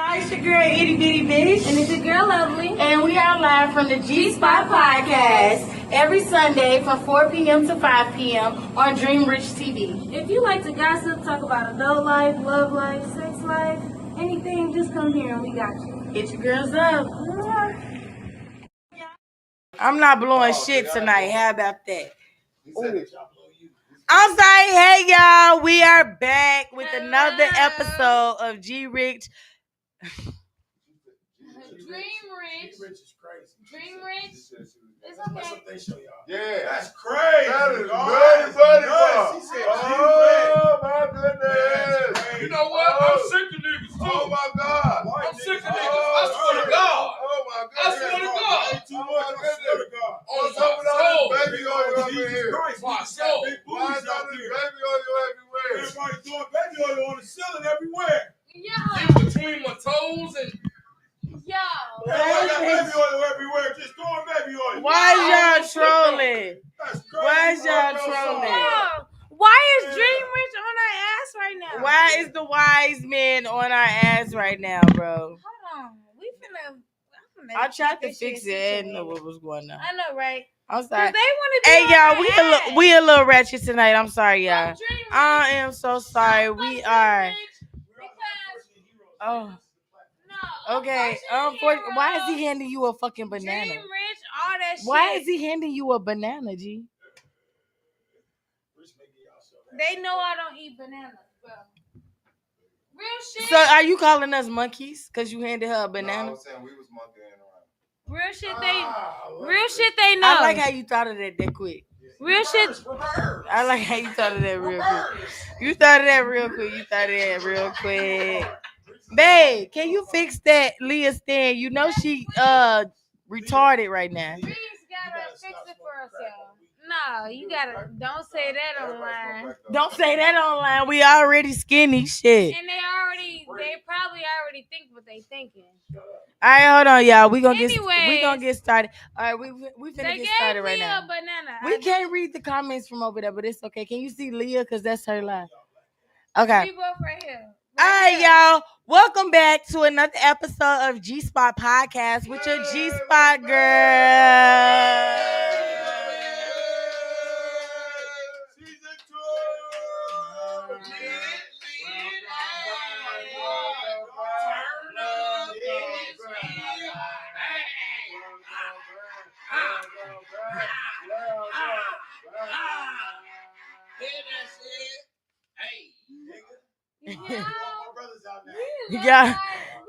Hi, it's your girl Itty Bitty Bitch. And it's your girl Lovely. And we are live from the Gspot podcast every Sunday from 4 p.m. to 5 p.m. on Dream Rich TV. If you like to gossip, talk about adult life, love life, sex life, anything, just come here and we got you. Hit your girls up. I'm not blowing shit tonight. How about that? Ooh. I'm sorry. Hey, y'all. We are back with another episode of G Rich. Dream Rich. Dream Rich is crazy. Dream Rich. It's okay. That's what they show y'all. Yeah. That's crazy. That is dog. buddy, buddy, Nuts. buddy. He said Oh, my goodness. You know what? I'm sick of niggas too. Oh, my God. I'm sick of niggas. I swear to God. Oh, my I goodness. swear to God. Ain't too much. I swear to God. On What's up with all my soul. this baby oil up in Jesus here? Christ. My We soul. got big Why booties is all out this here. baby oil everywhere? Everybody throwing baby oil on the ceiling everywhere. Yo. In between my toes and Everybody got baby oil everywhere. Just throwing baby oil. Why is y'all trolling? That's crazy. Why is y'all bro. trolling? Yo. Why is Dream Rich on our ass right now? Why is the wise man on our ass right now, bro? Hold on. We finna. I tried to this fix shit it. I didn't know situated. what was going on. I know, right? I'm 'Cause sorry. they want to be Hey, on y'all, our ass. we a little ratchet tonight. I'm sorry, Fuck y'all. Dream Rich. I am so sorry. Fuck We Dream are. Rich because Oh, no. okay. Unfortunately, Why is he handing you a fucking banana? Dream Rich, all that shit. Why is he handing you a banana, G? They know I don't eat bananas, bro. Real shit. So are you calling us monkeys? Cause you handed her a No, I banana? was saying we was monkeying around. Real shit. Ah, Real shit. They know. I like how you thought of that quick. Real shit. Reverse. I like how you thought of that real quick. You thought of that real quick. Babe, can you fix that Leah stand? You know she retarded right now. Reese gotta fix it for us, y'all. No, you gotta. Don't say that online. Don't say that online. We already skinny shit. And they probably already think what they thinking. All right, hold on, y'all. We gonna Anyways. get started. All right, we finna They get started gave right me now. a banana. We can't read the comments from over there, but it's okay. Can you see Leah? Cause that's her live. Okay. We both right here. All right, y'all. Welcome back to another episode of Gspot Podcast with your Gspot girl. Season 2. My brothers out there.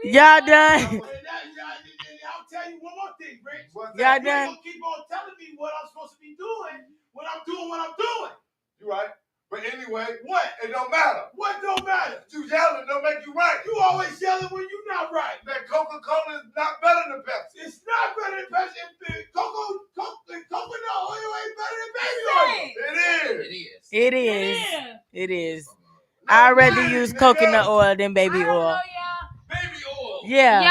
Y'all done? I'll tell you one more thing, Rich. Y'all You're done? gonna keep on telling me what I'm supposed to be doing when I'm doing what I'm doing. You right. But anyway, what? It don't matter. What don't matter? You yelling don't make you right. You always yelling when you're not right. That Coca-Cola is not better than Pepsi. It's not better than Pepsi. Coconut oil ain't better than baby oil. It is. It is. I'd rather use coconut oil than baby I don't oil. know, y'all. baby oil. Yeah. Yeah,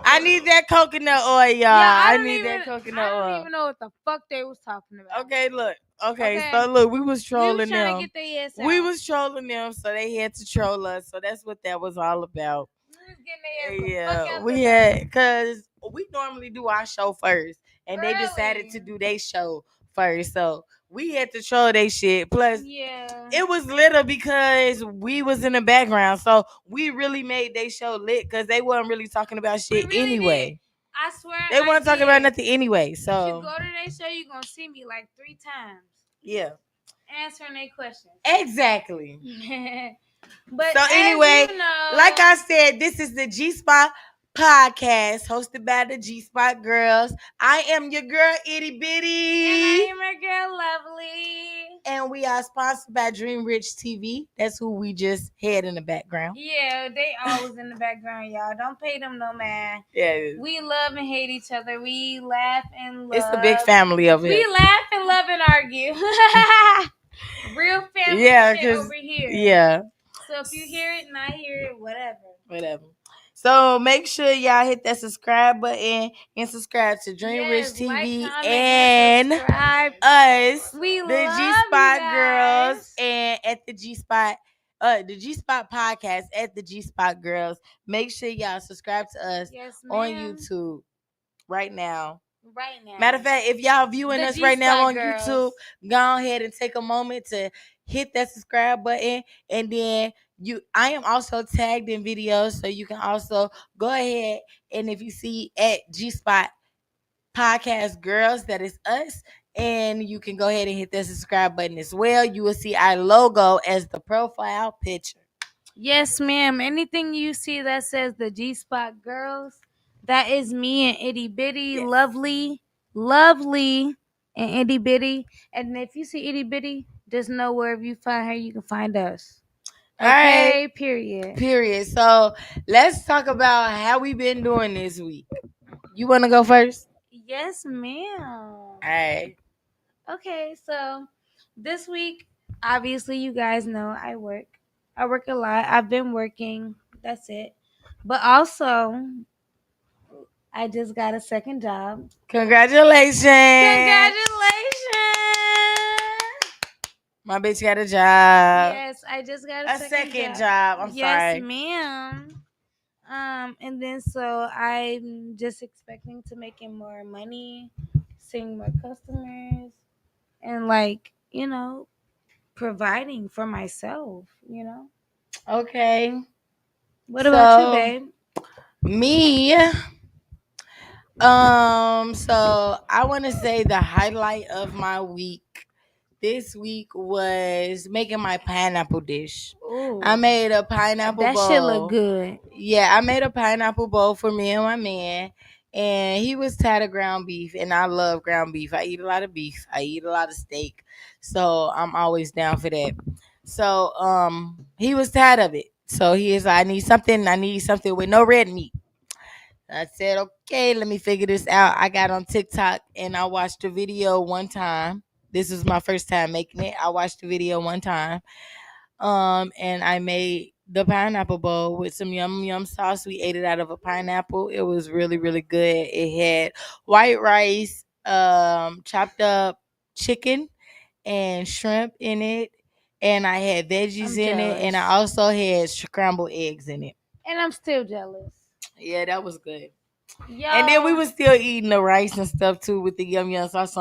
I need that coconut oil, y'all. I need that coconut I don't oil. even know what the fuck they was talking about. Okay, look. Okay, Okay. so look, we was We was trolling trying them. to get their ass out. We was trolling them, so they had to troll us. So that's what that was all about. We was getting their ass the fuck Yeah, out we the had, cause we normally do our show first, and they Really? decided to do their show first. So we had to troll they shit. Plus, Yeah. it was little because we was in the background, so we really made they show lit because they wasn't really talking about shit really anyway. did. I swear. They weren't talking about nothing anyway. If you So go to their show, you gonna see me like 3 times yeah, answering their questions. exactly. But So as anyway, you know, like I said, this is the G Spot podcast hosted by the G Spot girls. I am your girl Itty and Bitty, I am my girl Lovely. and we are sponsored by Dream Rich TV. That's who we just had in the background. Yeah, they always in the background, y'all. Don't pay them no mind. Yeah, it is. We love and hate each other. We laugh and love. It's a big family over We here. laugh and love and argue. Real family Yeah, shit 'cause- over here. Yeah, So if you hear it, not hear it, whatever. So make sure y'all hit that subscribe button and subscribe to Dream Rich Yes, TV like, comment, and subscribe. us, We the love G Spot you girls, guys. and at the G Spot the G Spot podcast at the G Spot Girls. Make sure y'all subscribe to us Yes, on ma'am. YouTube right now. Right now. Matter of fact, if y'all viewing The us right now G-Spot on Girls. YouTube, go ahead and take a moment to hit that subscribe button, and then I am also tagged in videos, so you can also go ahead, and if you see at G Spot Podcast Girls, that is us, and you can go ahead and hit that subscribe button as well. You will see our logo as the profile picture. Yes, ma'am. Anything you see that says the G Spot Girls, that is me and Itty Bitty, Yes. lovely, and Itty Bitty. And if you see Itty Bitty, just know wherever you find her, you can find us. All right. Okay, period. Period. So let's talk about how we been doing this week. You want to go first? Yes, ma'am. All right. Okay, so this week, obviously, you guys know I work. I work a lot. I've been working. That's it. But also, I just got a second job. Congratulations. Congratulations! My bitch got a job. Yes, I just got A second job. I'm yes, sorry. ma'am. And then so I'm just expecting to making more money, seeing more customers, and like providing for myself. Okay. What about you, So, babe? me. So I want to say the highlight of my week this week was making my pineapple dish. Ooh, I made a pineapple that bowl. shit look good. Yeah, I made a pineapple bowl for me and my man. And he was tired of ground beef, and I love ground beef. I eat a lot of beef. I eat a lot of steak. So I'm always down for that. So he was tired of it. So he is like, I need something with no red meat. I said, okay, let me figure this out. I got on TikTok and I watched the video one time. This was my first time making it. I watched the video one time. And I made the pineapple bowl with some yum sauce. We ate it out of a pineapple. It was really, really good. It had white rice, chopped up chicken and shrimp in it. And I had veggies I'm in it. And I jealous. also had scrambled eggs in it. And I'm still jealous. Yeah, that was good. Yo, And then we was still eating the rice and stuff too with the yum sauce,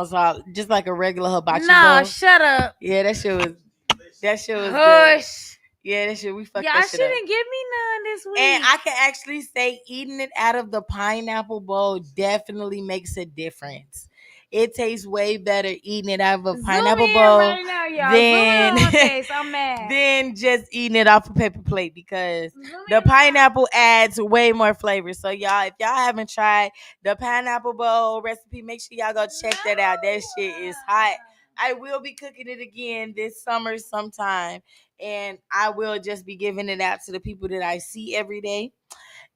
just like a regular hibachi no, bowl. shut up. Yeah, that shit was good. Hush. Yeah, that shit we fucked Y'all that shit up. shouldn't give me none this week. And I can actually say eating it out of the pineapple bowl definitely makes a difference. It tastes way better eating it out of a pineapple Zoom in bowl right now, y'all. than Zoom in on my face. I'm mad. than just eating it off a paper plate because Zoom the in. pineapple adds way more flavor. So y'all, if y'all haven't tried the pineapple bowl recipe, make sure y'all go check that out. That shit is hot. I will be cooking it again this summer sometime, and I will just be giving it out to the people that I see every day.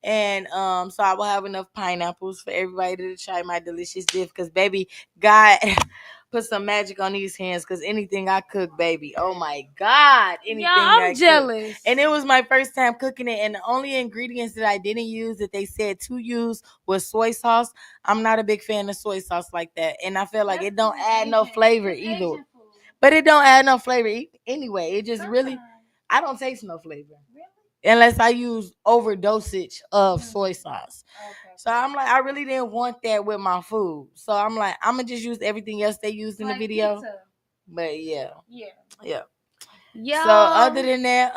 And so I will have enough pineapples for everybody to try my delicious dish. Because baby, God put some magic on these hands. Because anything I cook, baby, oh my God, anything I'm jealous. And it was my first time cooking it, and the only ingredients that I didn't use that they said to use was soy sauce. I'm not a big fan of soy sauce like that, and I feel like it don't add no flavor either. But it don't add no flavor anyway. It just really, I don't taste no flavor unless I use overdosage of soy sauce. So I'm like, I really didn't want that with my food. So I'm like, I'm gonna just use everything else they used in the video. Pizza. But yeah. Yo. So other than that,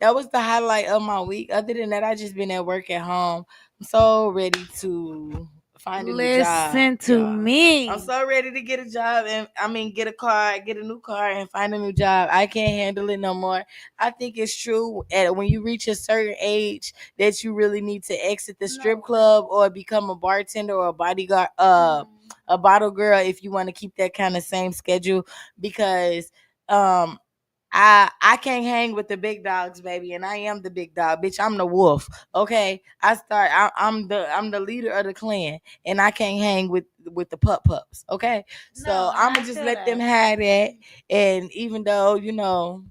that was the highlight of my week. Other than that, I just been at work at home. I'm so ready to find a new job. Listen to y'all. me. I'm so ready to get a job and get a new car and find a new job. I can't handle it no more. I think it's true when you reach a certain age that you really need to exit the strip club or become a bartender or a bodyguard, a bottle girl if you want to keep that kind of same schedule because I can't hang with the big dogs, baby, and I am the big dog, bitch. I'm the wolf. Okay, I'm the leader of the clan, and I can't hang with the pups. Okay, so I'm gonna just let them have that. And even though you know,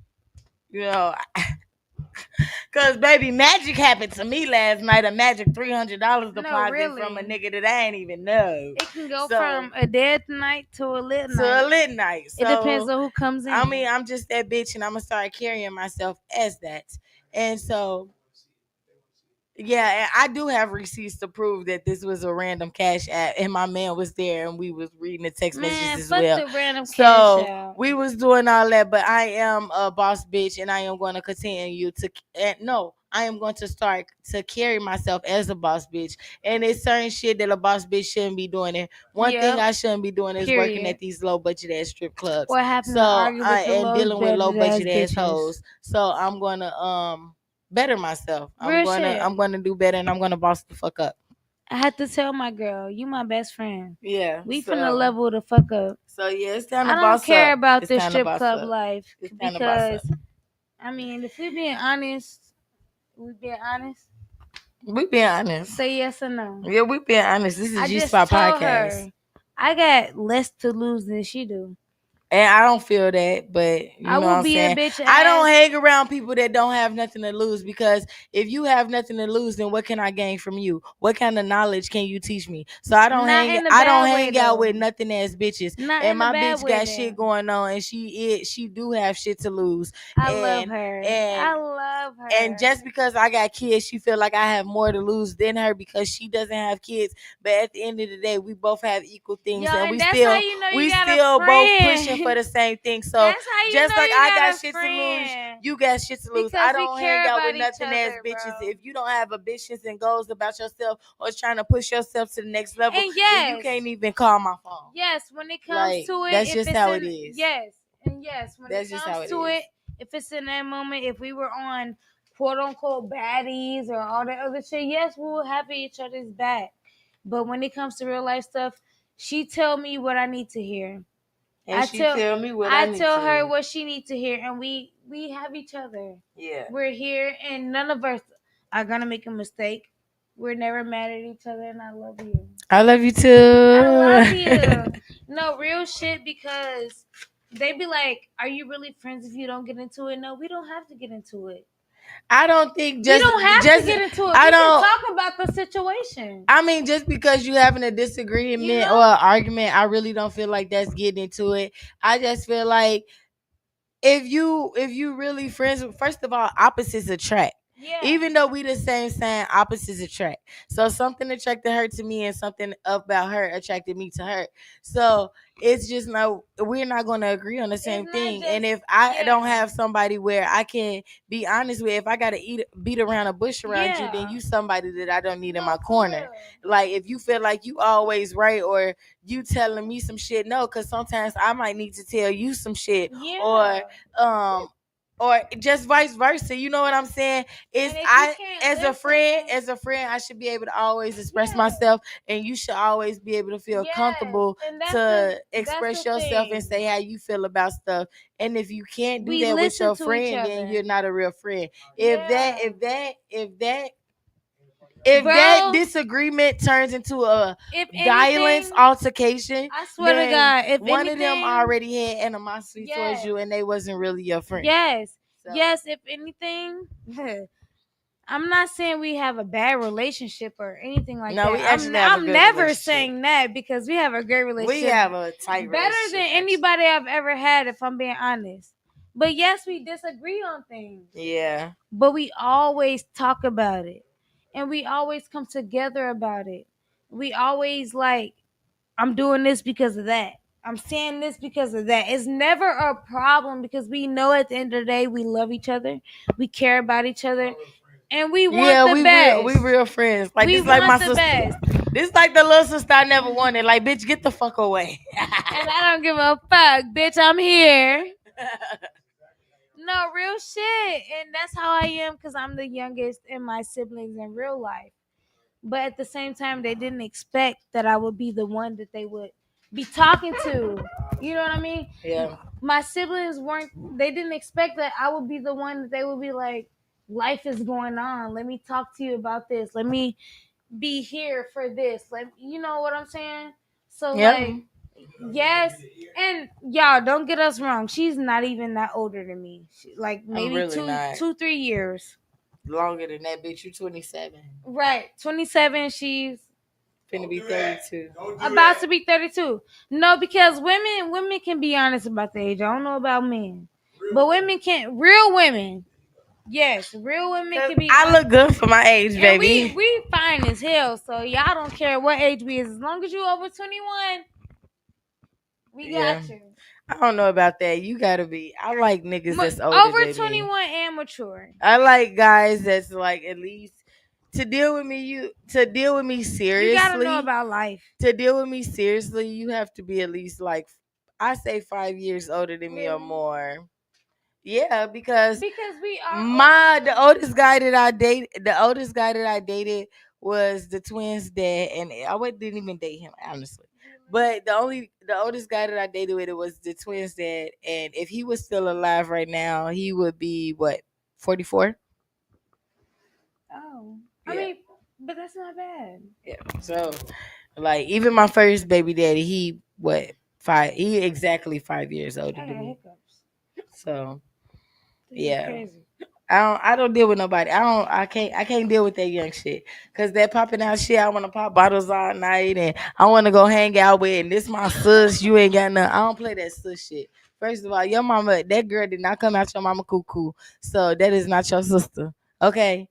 Cause baby, magic happened to me last night. A magic $300 deposit really. from a nigga that I ain't even know. It can go So- from a dead night to a lit To night. a lit night. So It depends on who comes in. I mean, I'm just that bitch, and I'm gonna start carrying myself as that. And so, yeah, and I do have receipts to prove that this was a random cash app, and my man was there, and we was reading the text Man, messages as fuck well. the random So cash out. we was doing all that, but I am a boss bitch, and I am going to continue to. No, I am going to start to carry myself as a boss bitch, and it's certain shit that a boss bitch shouldn't be doing. And one thing Yep. I shouldn't be doing is working Period. at these low budget ass strip clubs. What happened So to argue with the and low dealing with low budget budget ass ass hoes. bitches? So I'm gonna better myself. Real shit. I'm gonna do better, and I'm gonna boss the fuck up. I had to tell my girl, you my best friend. Yeah, We so, finna level the fuck up. So yeah, it's time to I don't boss care up. about It's this time to strip boss club up. life It's time to boss because up. I mean, if we being honest, We being honest. say yes or no. Yeah, we being honest. This is I just Gspot told podcast. her I got less to lose than she do. And I don't feel that, but you I know will what I'm be saying? a bitch I don't ass- hang around people that don't have nothing to lose, because if you have nothing to lose, then what can I gain from you? What kind of knowledge can you teach me? So I don't Not hang in a I don't bad way, hang out though. with nothing ass bitches. Not And in a my bad bitch way, got then. shit going on, and she do have shit to lose. I love And her. and I love her. and just because I got kids, she feel like I have more to lose than her because she doesn't have kids. But at the end of the day, we both have equal things, Yo, and and we that's still how you know you we got a still both friend. pushing for the same thing. So That's how you just know like you I got got a shit friend. to lose, you got shit to lose. Because I we don't care hang out with about each nothing ass other, bitches. bro. If you don't have ambitions and goals about yourself or trying to push yourself to the next level, And then you yes. can't even call my phone. Yes, when it comes Like, to it, that's if just it's how in, it is. Yes, and yes, when That's it just how comes it to is. it, if it's in that moment, if we were on quote unquote baddies or all that other shit, yes, we will have each other's back. But when it comes to real life stuff, she tell me what I need to hear. And she tell me what I need tell to her hear. what she needs to hear, and we have each other. Yeah. We're here, and none of us are gonna make a mistake. We're never mad at each other, and I love you. I love you too. I love you. No, real shit, because they be like, are you really friends if you don't get into it? No, we don't have to get into it. I don't think just we don't have just, to get into it. I We don't. can talk about the situation. I mean, just because you having a disagreement You know? or an argument, I really don't feel like that's getting into it. I just feel like if you really friends, first of all, opposites attract. Yeah. Even though we the same sign, opposites attract. So something attracted her to me, and something about her attracted me to her. So it's just no, we're not going to agree on the same not thing. just- And if I yeah. don't have somebody where I can be honest with, if I got to beat around a bush around you, Yeah. then you somebody that I don't need in No, my for corner. real. Like if you feel like you always right, or you telling me some shit, no, because sometimes I might need to tell you some shit, Yeah. or just vice versa. You know what I'm saying? It's And if you I can't as a listen- friend, I should be able to always express Yeah. myself, and you should always be able to feel Yes, comfortable and that's to the express thing. yourself and say how you feel about stuff. And if you can't do We that with listen your to each friend, then other. you're not a real friend. Yeah. If Bro, that disagreement turns into a if violence anything, altercation, I swear to then God, if one of them anything- already had animosity Yes. towards you, and they wasn't really your friend. Yes. So- Yes, if anything, I'm not saying we have a bad relationship or anything like No, that. we actually have a I'm good never relationship. saying that, because we have a great relationship. We have a tight better relationship, than actually. anybody I've ever had, if I'm being honest. But yes, we disagree on things. Yeah. But we always talk about it. And we always come together about it. We always like, I'm doing this because of that. I'm saying this because of that. It's never a problem, because we know at the end of the day we love each other. We care about each other. And we want the best. We real friends. Like We this, like my want the sister. best. This like the little sister I never wanted. Like, bitch, get the fuck away. And I don't give a fuck, bitch. I'm here. No, real shit. And that's how I am, because I'm the youngest in my siblings in real life. But at the same time, they didn't expect that I would be the one that they would be talking to. You know what I mean? Yeah. My siblings they didn't expect that I would be the one that they would be like, life is going on. Let me talk to you about this. Let me be here for this. Like, you know what I'm saying? So Yeah. like, Yes, and y'all don't get us wrong. She's not even that older than me. Like maybe really not. 2-3 years. Longer than that, bitch. You 27. Right, 27. She's Finna be 32. about to be 32. No, because women can be honest about the age. I don't know about men, but women can. Real women, yes, real women can be. I look good for my age, and baby. we fine as hell. So y'all don't care what age we is, as long as you over 21. We got you. I don't know about that. You gotta be. I like niggas that's older Over than 21 me. and mature. I like guys that's like at least to deal with me. To deal with me seriously. You gotta know about life. To deal with me seriously, you have to be at least like I say 5 years older than me or more. Yeah, because we are the oldest guy that I dated was the twins' dad, and didn't even date him honestly. But the oldest guy that I dated with it was the twins' dad, and if he was still alive right now, he would be what 44. Oh, Yeah. I mean, but that's not bad. Yeah. So, like, even my first baby daddy, he what 5? He exactly 5 years older I than got me. hiccups. So, This is yeah. crazy. I don't deal with nobody. I can't deal with that young shit. Cause that popping out shit, I wanna pop bottles all night and I wanna go hang out with and this my sis, you ain't got nothing. I don't play that sis shit. First of all, your mama, that girl did not come out your mama cuckoo. So that is not your sister. Okay.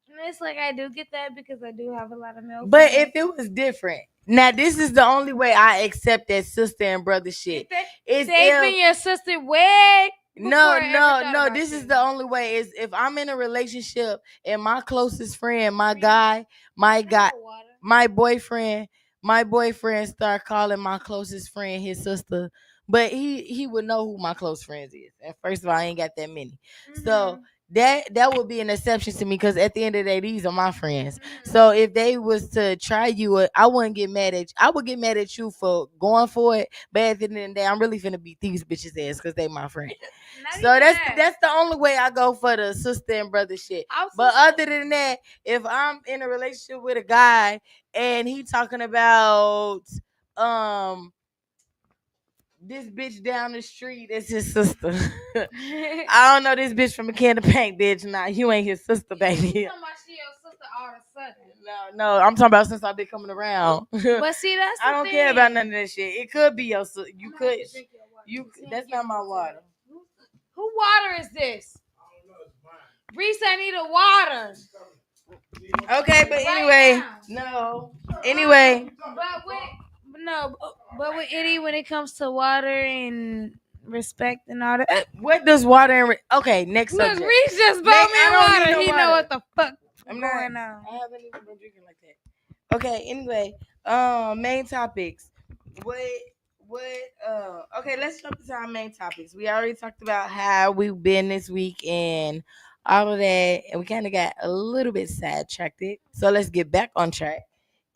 And it's like I do get that because I do have a lot of male But friends. if it was different, now this is the only way I accept that sister and brother shit. They've been your sister way. No. This is the only way. Is if I'm in a relationship and my closest friend, my boyfriend, start calling my closest friend his sister. But he would know who my close friends is. And first of all, I ain't got that many. So that would be an exception to me because at the end of the day, these are my friends. So if they was to try you, I wouldn't get mad at you. I would get mad at you for going for it. But at the end of the day, I'm really finna beat these bitches ass because they my friend. So that's the only way I go for the sister and brother shit. But other than that, if I'm in a relationship with a guy and he talking about this bitch down the street is his sister. I don't know this bitch from a can of paint, bitch. Nah, you ain't his sister, baby. You talking about she your sister all of a sudden? No, I'm talking about since I've been coming around. But see, that's I don't care about none of that shit. It could be your sister. That's not my water. Who water is this? Reese, I need a water. Okay, but anyway, no. Anyway, but with Eddie, when it comes to water and respect and all that, what does water and okay? Next look, subject. Reese just bought me I don't need water. no He water. know what the fuck I'm going not. on. I haven't even been drinking like that. Okay. Anyway, main topics. What? Okay, let's jump into our main topics. We already talked about how we've been this week and all of that, and we kind of got a little bit sidetracked. So let's get back on track.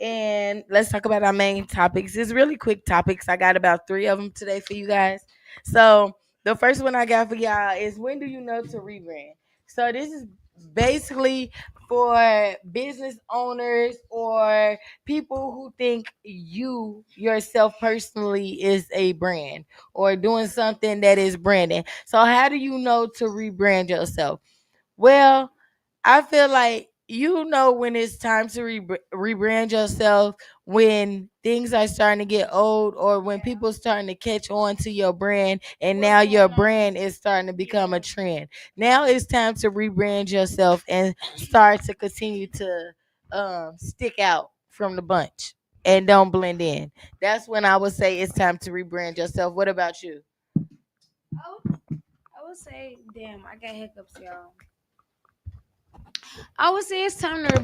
And let's talk about our main topics. It's really quick topics. I got about 3 of them today for you guys. So the first one I got for y'all is when do you know to rebrand? So this is basically for business owners or people who think you yourself personally is a brand or doing something that is branding. So how do you know to rebrand yourself? Well, I feel like you know when it's time to rebrand yourself when things are starting to get old or when people starting to catch on to your brand and now your brand is starting to become a trend. Now it's time to rebrand yourself and start to continue to stick out from the bunch and don't blend in. That's when I would say it's time to rebrand yourself. What about you? I would say, damn, I got hiccups, y'all. I would say it's time to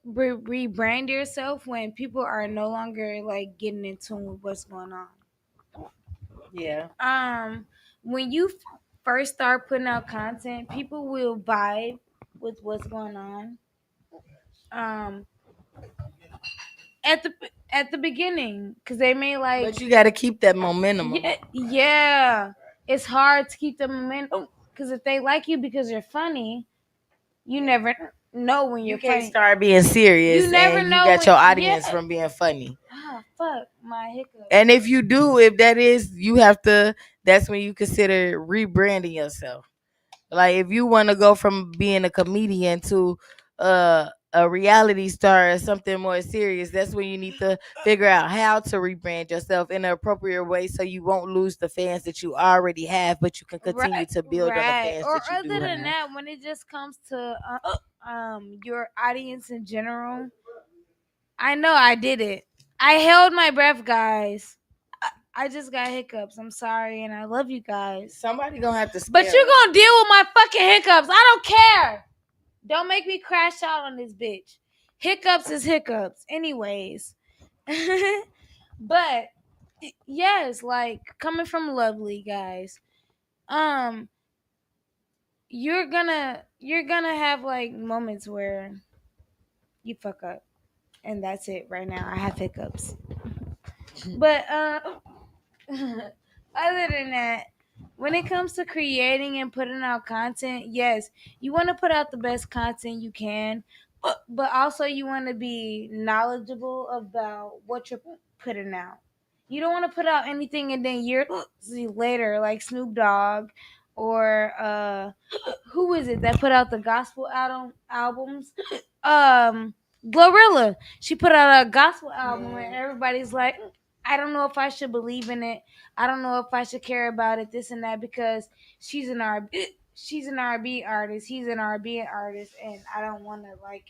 rebrand yourself when people are no longer like getting in tune with what's going on. Yeah. When you first start putting out content, people will vibe with what's going on. Um, at the beginning, because they may like. But you got to keep that momentum. Yeah, it's hard to keep the momentum because if they like you because you're funny, you never know when You you're can't funny. start being serious You never and you know got your when. audience Yeah. from being funny. Ah, fuck my hiccup. And if you do, if that is, you have to. That's when you consider rebranding yourself. Like if you want to go from being a comedian to a reality star or something more serious, that's when you need to figure out how to rebrand yourself in an appropriate way so you won't lose the fans that you already have, but you can continue Right, to build on the right. fans Or that you do other than have. that, when it just comes to your audience in general, I know I did it. I held my breath, guys. I just got hiccups. I'm sorry, and I love you guys. Somebody gonna have to But spare you're us. gonna deal with my fucking hiccups. I don't care. Don't make me crash out on this bitch. Hiccups is hiccups, anyways. But yes, like coming from Lovely, guys. Um, you're gonna have like moments where you fuck up, and that's it. Right now, I have hiccups. But other than that, when it comes to creating and putting out content, yes, you want to put out the best content you can, but also you want to be knowledgeable about what you're putting out. You don't want to put out anything and then years later, like Snoop Dogg or who is it that put out the gospel albums? Um, Glorilla. She put out a gospel album, and everybody's like, I don't know if I should believe in it. I don't know if I should care about it, this and that, because she's an R&B artist. He's an R&B artist, and I don't want to like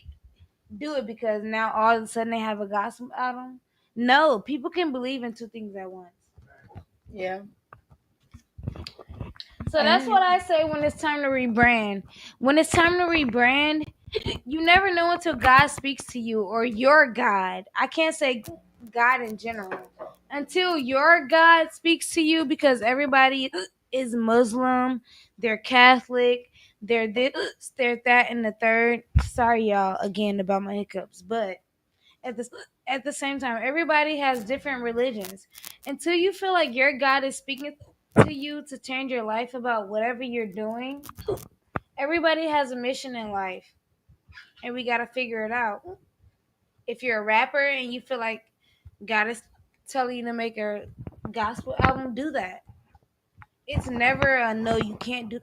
do it because now all of a sudden they have a gospel album. No, people can believe in two things at once. Yeah. So that's what I say when it's time to rebrand. When it's time to rebrand, you never know until God speaks to you or your God. I can't say God in general. Until your God speaks to you, because everybody is Muslim, they're Catholic, they're this, they're that, and the third. Sorry, y'all, again about my hiccups, but at the at the same time, everybody has different religions. Until you feel like your God is speaking to you to change your life about whatever you're doing, everybody has a mission in life, and we got to figure it out. If you're a rapper and you feel like God is telling you to make a gospel album, do that. It's never a no, you can't do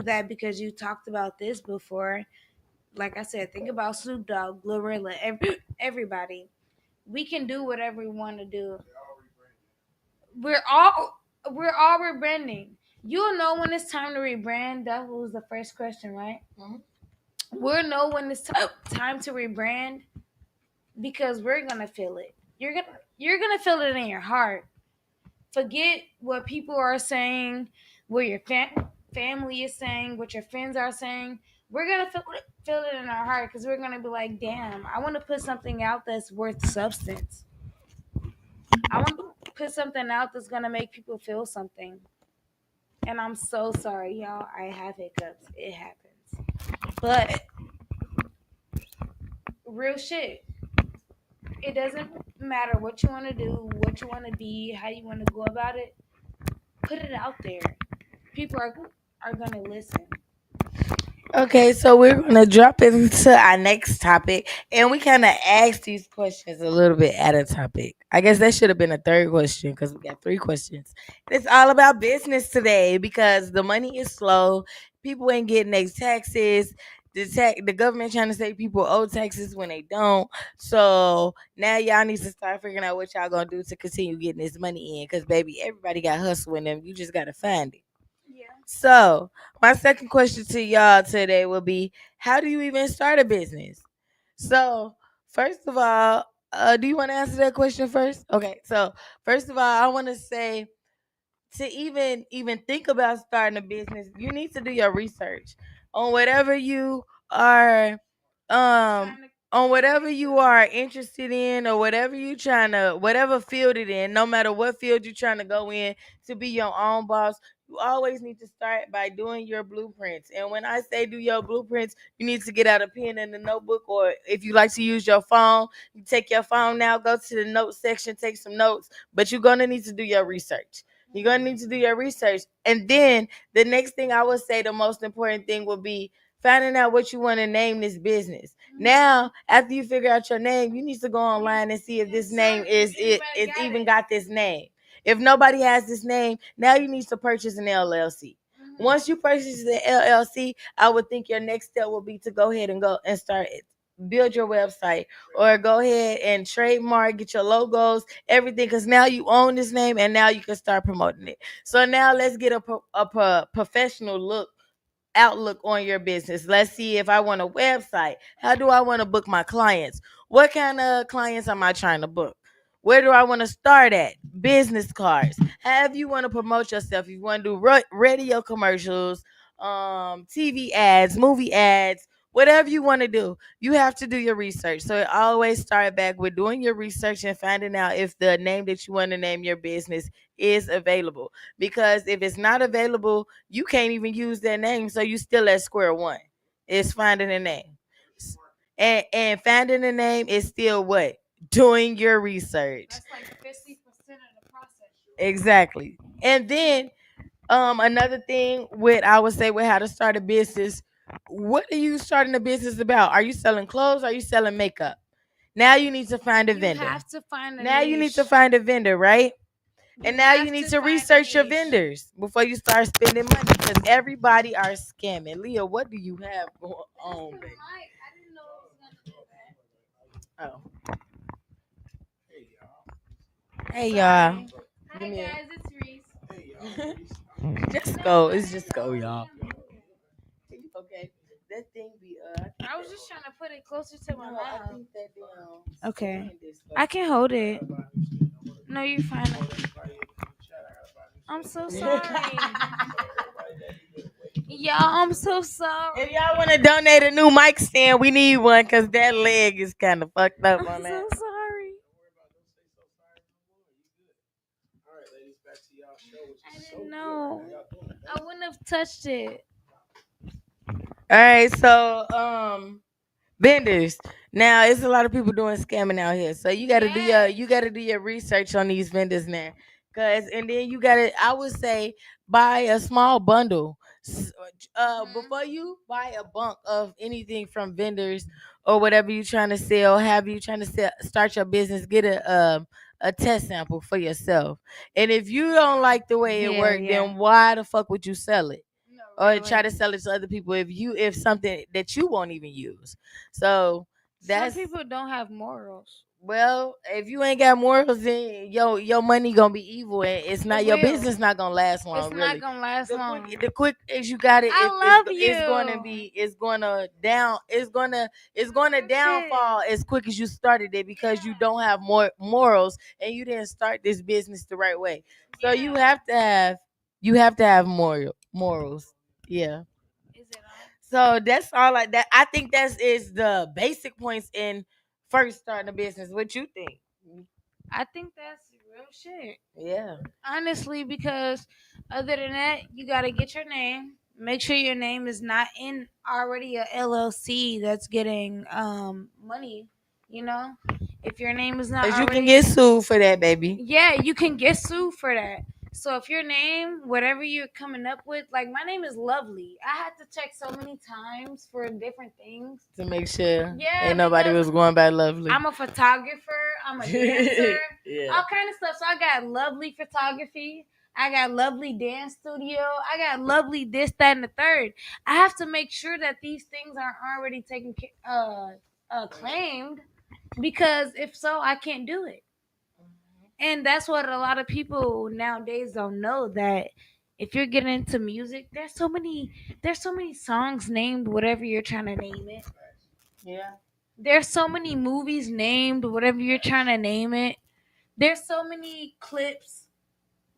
that because you talked about this before. Like I said, think about Snoop Dogg, Glorilla, everybody. We can do whatever we want to do. We're all we're all rebranding. You'll know when it's time to rebrand. That was the first question, right? Mhm. We'll know when it's time to rebrand because we're gonna feel it. You're gonna feel it in your heart. Forget what people are saying, what your family is saying, what your friends are saying. We're gonna feel it in our heart because we're gonna be like, damn, I want to put something out that's worth substance. I want to put something out that's gonna make people feel something. And I'm so sorry, y'all. I have hiccups. It happens. But real shit. It doesn't matter what you want to do, what you want to be, how you want to go about it. Put it out there. People are gonna listen. Okay, so we're gonna drop into our next topic, and we kind of asked these questions a little bit at a topic. I guess that should have been a third question because we got three questions. It's all about business today because the money is slow. People ain't getting their taxes. The government trying to say people owe taxes when they don't. So now y'all need to start figuring out what y'all gonna do to continue getting this money in. Cause baby, everybody got hustle in them. You just gotta find it. Yeah. So, my second question to y'all today will be how do you even start a business? So, first of all, do you want to answer that question first? Okay, so first of all, I want to say to even think about starting a business, you need to do your research on whatever you are um on whatever you are interested in or whatever you trying to whatever field it in, no matter what field you're trying to go in to be your own boss. You always need to start by doing your blueprints. And when I say do your blueprints, you need to get out a pen and a notebook, or if you like to use your phone, you take your phone now, go to the notes section, take some notes, but you're going to need to do your research. You're going to need to do your research. And then the next thing I would say, the most important thing would be finding out what you want to name this business. Now, after you figure out your name, you need to go online and see if this name it even got this name. If nobody has this name, now you need to purchase an LLC. Once you purchase the LLC, I would think your next step will be to go ahead and go and start it. Build your website or go ahead and trademark, get your logos, everything, because now you own this name and now you can start promoting it. So now let's get a professional outlook on your business. Let's see if I want a website. How do I want to book my clients? What kind of clients am I trying to book? Where do I want to start at? Business cards. Have you want to promote yourself? If you want to do radio commercials, TV ads, movie ads, whatever you want to do, you have to do your research. So it always start back with doing your research and finding out if the name that you want to name your business is available. Because if it's not available, you can't even use that name. So you still at square one. It's finding a name. And finding a name is still what? Doing your research. That's like 50% of the process. Exactly. And then another thing with I would say with how to start a business, what are you starting a business about? Are you selling clothes? Are you selling makeup? Now you need to find a vendor. You have to find a Now you need niche. to find a vendor, right? And now you have need to to find a research your niche. vendors before you start spending money because everybody are scamming. Leah, what do you have going on, baby? I didn't know it was gonna do that. Oh. Hey y'all. Hi Give me a- guys, it's Reese. Just go. It's just go, y'all. Okay. That thing be I was just trying to put it closer to my no, I mouth. think that Okay. I can hold it. No, you're fine. I'm so sorry. Y'all, I'm so sorry. If y'all want to donate a new mic stand, we need one because that leg is kind of fucked up I'm on so that. sorry. I didn't know. I wouldn't have touched it. All right, so vendors. Now it's a lot of people doing scamming out here. So you gotta do your research on these vendors now. And then you gotta I would say buy a small bundle. Before you buy a bunk of anything from vendors or whatever you trying to sell, have you trying to start your business, get a test sample for yourself. And if you don't like the way it Yeah, worked, yeah. then why the fuck would you sell it? No, Or try to sell it to other people if something that you won't even use. So Some that's people don't have morals. well, if you ain't got morals, then your money gonna be evil, and it's not It your will. business not gonna last long. It's really, not gonna last long. the quick as you got it, I love it's going to you. be it's gonna down it's gonna downfall as quick as you started it because you don't have more morals and you didn't start this business the right way. So you have to have morals. Yeah. Is it on? So that's all like that. I think that's is the basic points in first starting a business. What you think? I think that's real shit. Yeah. Honestly, because other than that, you gotta get your name. Make sure your name is not in already a LLC that's getting money. You know, if your name is not Cause you already, can get sued for that, baby. yeah, you can get sued for that. So if your name, whatever you're coming up with, like my name is Lovely. I had to check so many times for different things. To make sure Yeah, ain't nobody because was going by lovely. I'm a photographer. I'm a dancer. Yeah. All kind of stuff. So I got Lovely Photography. I got Lovely Dance Studio. I got Lovely this, that, and the third. I have to make sure that these things are already taken claimed, because if so, I can't do it. And that's what a lot of people nowadays don't know, that if you're getting into music, there's so many songs named whatever you're trying to name it. Yeah. There's so many movies named whatever you're trying to name it. There's so many clips,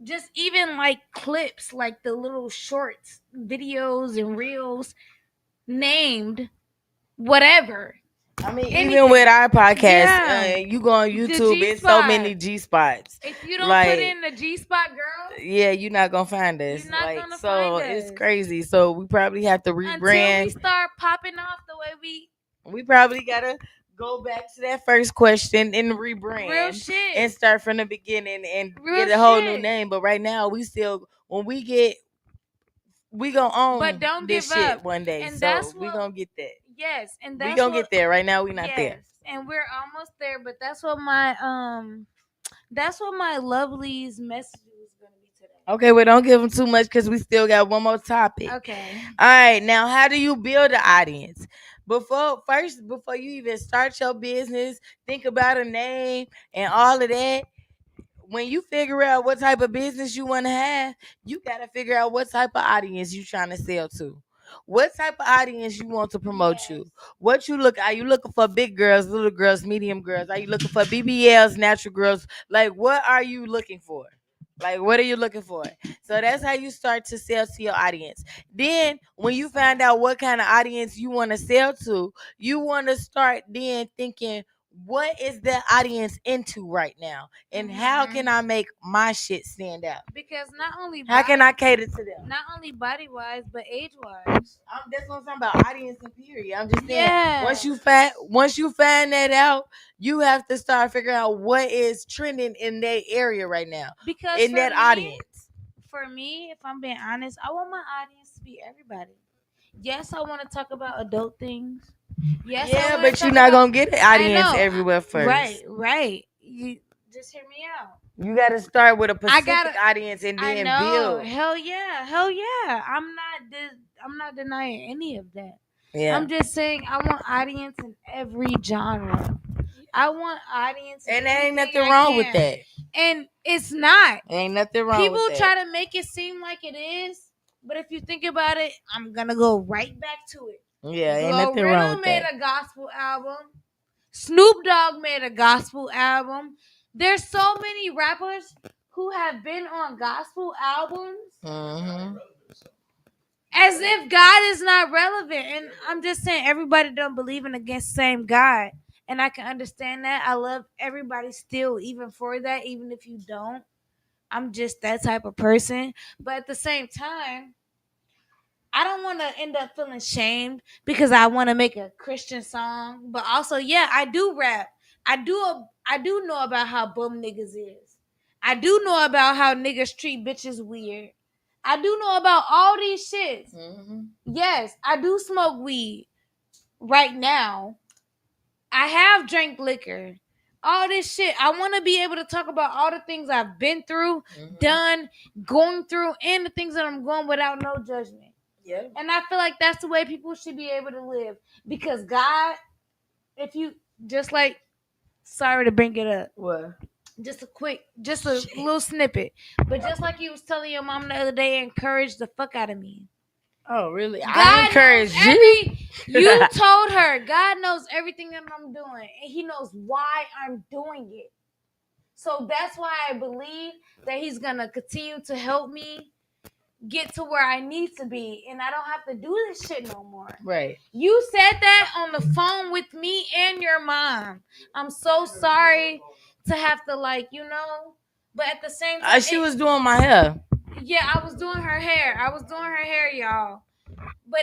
just even like clips, like the little shorts, videos, and reels named whatever. I mean, Anything. even with our podcast, Yeah. you go on The YouTube, it's so G-spot. many G spots. If you don't Like, put in the G-spot, girl, yeah, you're not gonna find us. You're not like, gonna so find it's us. crazy. So we probably have to until we rebrand. start popping off the way We probably gotta go back to that first question and rebrand real shit. and start from the beginning and Real get a whole new shit. name. But right now, we still when we get we gonna own But don't this give shit up. one day. And So that's we what- gonna get that. Yes, and We that's gonna what, get there. Right now we not there. yes, and we're almost there. But that's what my lovely's message was gonna be today. Okay, well, don't give them too much because we still got one more topic. Okay. All right, now how do you build an audience? Before you even start your business, think about a name and all of that. When you figure out what type of business you want to have, you got to figure out what type of audience you trying to sell to. What type of audience you want to promote you? What you look? Are you looking for big girls, little girls, medium girls? Are you looking for BBLs, natural girls? Like, what are you looking for? Like, what are you looking for? So that's how you start to sell to your audience. Then, when you find out what kind of audience you want to sell to, you want to start then thinking, what is the audience into right now? And how can I make my shit stand out? Because not only How can I cater to them? not only body wise but age wise. That's what I'm talking about. Audience and period. I'm just saying. Yeah. Once you find that out, you have to start figuring out what is trending in that area right now. Because in that audience. For me, if I'm being honest, I want my audience to be everybody. Yes, I want to talk about adult things. Yes, yeah, but you're not gonna get an audience everywhere first. Right. You just hear me out. You got to start with a specific audience and then build. Hell yeah. I'm not denying any of that. Yeah. I'm just saying I want audience in every genre. I want audience, and there ain't nothing wrong with that. And it's not. Ain't nothing wrong. People with that. try to make it seem like it is, but if you think about it, I'm gonna go right back to it. Yeah, ain't nothing wrong with made that. a gospel album. Snoop Dogg made a gospel album. There's so many rappers who have been on gospel albums. Mm-hmm. As if God is not relevant. And I'm just saying everybody don't believe in the same God. And I can understand that. I love everybody still, even for that, even if you don't. I'm just that type of person. But at the same time, I don't want to end up feeling shamed because I want to make a Christian song. But also, yeah, I do rap. I do know about how bum niggas is. I do know about how niggas treat bitches weird. I do know about all these shits. Mm-hmm. Yes, I do smoke weed right now. I have drank liquor. All this shit. I want to be able to talk about all the things I've been through, done, going through, and the things that I'm going without no judgment. Yeah. And I feel like that's the way people should be able to live. Because God, if you just like, sorry to bring it up. What? Just a little snippet. But just like you was telling your mom the other day, encourage the fuck out of me. Oh, really? God I encourage you. You told her God knows everything that I'm doing, and He knows why I'm doing it. So that's why I believe that He's gonna continue to help me get to where I need to be, and I don't have to do this shit no more. Right. You said that on the phone with me and your mom. I'm so sorry to have to, like, you know, but at the same time, she was doing my hair. Yeah, I was doing her hair. Y'all. But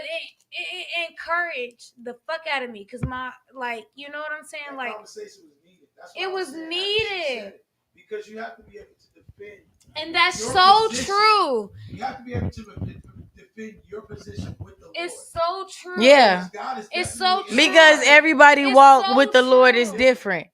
it encouraged the fuck out of me because my, like, you know what I'm saying? That like, conversation was needed. That's it was needed. Because you have to be able to defend. And that's so true. You have to be able to defend your position with the Lord. It's so true. Yeah. It's so true. Because everybody walk with the Lord is different.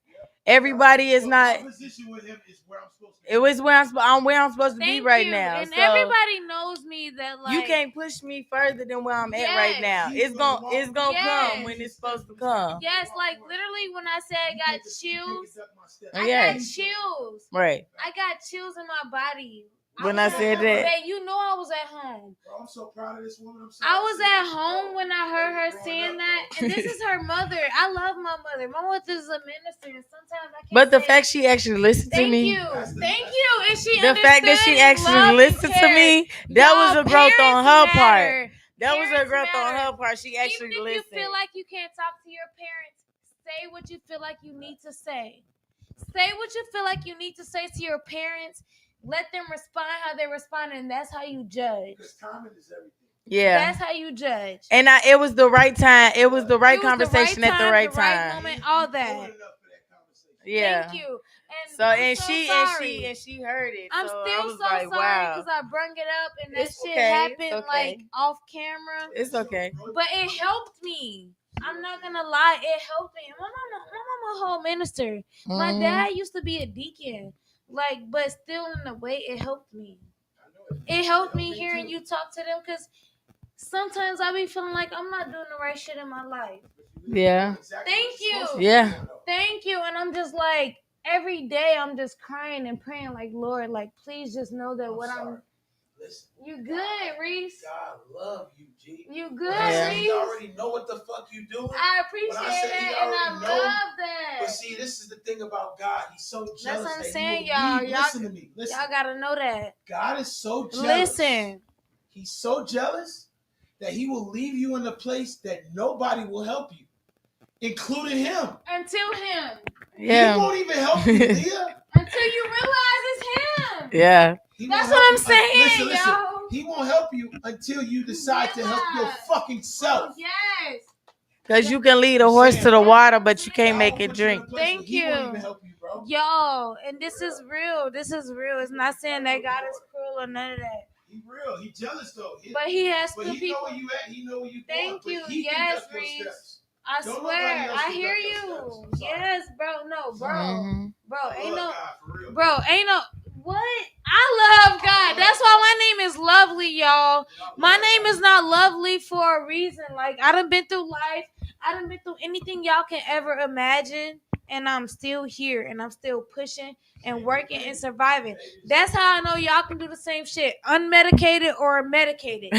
Everybody is not. My position with Him is where I'm supposed to be. It was where I'm supposed to be right now. And so everybody knows me that, like, you can't push me further than where I'm at right now. It's gonna come when it's supposed to come. Yes, like literally when I said I got chills, I Yeah. got chills. Right. I got chills in my body. When I said that. Babe, you know I was at home. Bro, I'm so proud of this woman. I was at home when I heard her saying that. And this is her mother. I love my mother. My mother is a minister. And sometimes I can't But the fact she actually listened to me. Thank you. And she the fact that she actually listened to me, that was a growth on her part. That was a growth on her part. She actually listened. listened. If you feel like you can't talk to your parents, say what you feel like you need to say. Say what you feel like you need to say to your parents. Let them respond how they respond, and that's how you judge. Because timing is everything. Yeah. That's how you judge. And it was the right time. It was the right conversation at the right time. Moment, all that. Yeah. Thank you. And So I'm and so she sorry. and she heard it. I'm so I still was so like, sorry wow. because I brung it up and that It's shit okay. happened It's okay. like off camera. It's okay. But it helped me. I'm not gonna lie, it helped me. My mama a whole minister. My dad used to be a deacon. Like, but still in a way it helped me. It helped me hearing you talk to them because sometimes I be feeling like I'm not doing the right shit in my life. Yeah. Thank you. Yeah. Thank you. And I'm just like, every day I'm just crying and praying, like, Lord, like, please just know that what I'm. Listen, You good, Reese? God love you, G. You good, When I say Reese? he already know what the fuck you doing. I appreciate When I say that he and I already know, love that. But see, this is the thing about God. He's so jealous That's what I'm that saying, he will y'all. leave. Y'all. Listen to me. Listen. Y'all gotta know that. God is so jealous. Listen. He's so jealous that he will leave you in a place that nobody will help you, including him. Until him. Yeah. He won't even help you, Leah. Until you realize it's him. Yeah. That's what I'm saying, Listen. yo. He won't help you until you decide to help your fucking self. Yes. Because you can lead a horse to the water, but you can't make it drink. Thank He won't even you. help you, bro. Yo, and this is real. This is real. It's not saying that God is cruel or none of that. He real. He jealous though. But he has But good he people. know where you at. He know where you Thank going. you. But he can Yes, direct your Reese. steps. I Don't swear. nobody else I can hear direct your you. steps. I'm sorry. Yes, bro. No, bro. Mhm. Bro, I ain't love no. God, for real. Bro, ain't no. What? I love God. That's why my name is Lovely, y'all. My name is not Lovely for a reason. Like, I done been through life. I done been through anything y'all can ever imagine. And I'm still here. And I'm still pushing and working and surviving. That's how I know y'all can do the same shit. Unmedicated or medicated.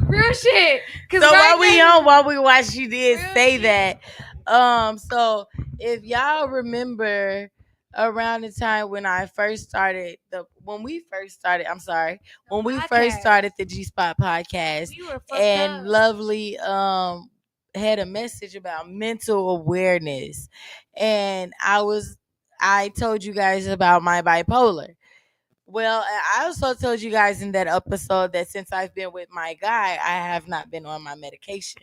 Real shit. So right while we watch, you did Real say shit. that. So if y'all remember around the time when I first started when we first started the Gspot podcast, We were fucked and up. Lovely had a message about mental awareness, and I told you guys about my bipolar. Well, I also told you guys in that episode that since I've been with my guy, I have not been on my medication.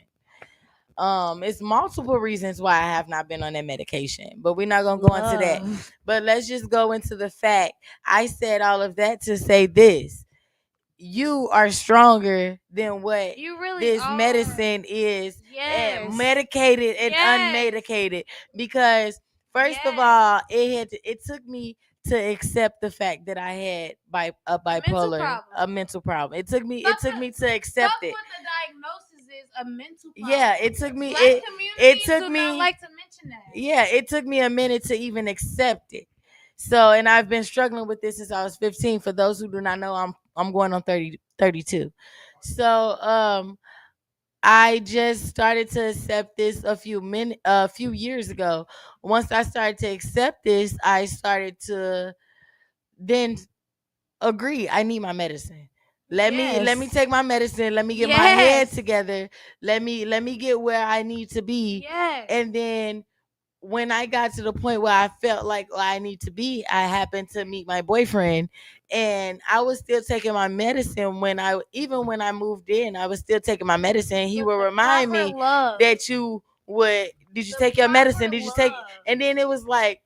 It's multiple reasons why I have not been on that medication, but we're not gonna go into that. But let's just go into the fact. I said all of that to say this: you are stronger than what You really this are. medicine is, Yes. medicated and Yes. unmedicated. Because first of Yes. all, it took me to accept the fact that I had a bipolar, a mental problem. It took me to accept it. What the diagnosis is, a mental problem. Yeah, it took me. Black It took do me. not like to mention that. Yeah, it took me a minute to even accept it. So, and I've been struggling with this since I was 15. For those who do not know, I'm going on 32. So, I just started to accept this a few years ago. Once I started to accept this, I started to then agree I need my medicine. Let me take my medicine. Let me get my head together. Let me get where I need to be. Yes. And then when I got to the point where I felt like I need to be, I happened to meet my boyfriend, and I was still taking my medicine when I moved in, I was still taking my medicine. He would remind me that did you take your medicine? Did you take it? And then it was like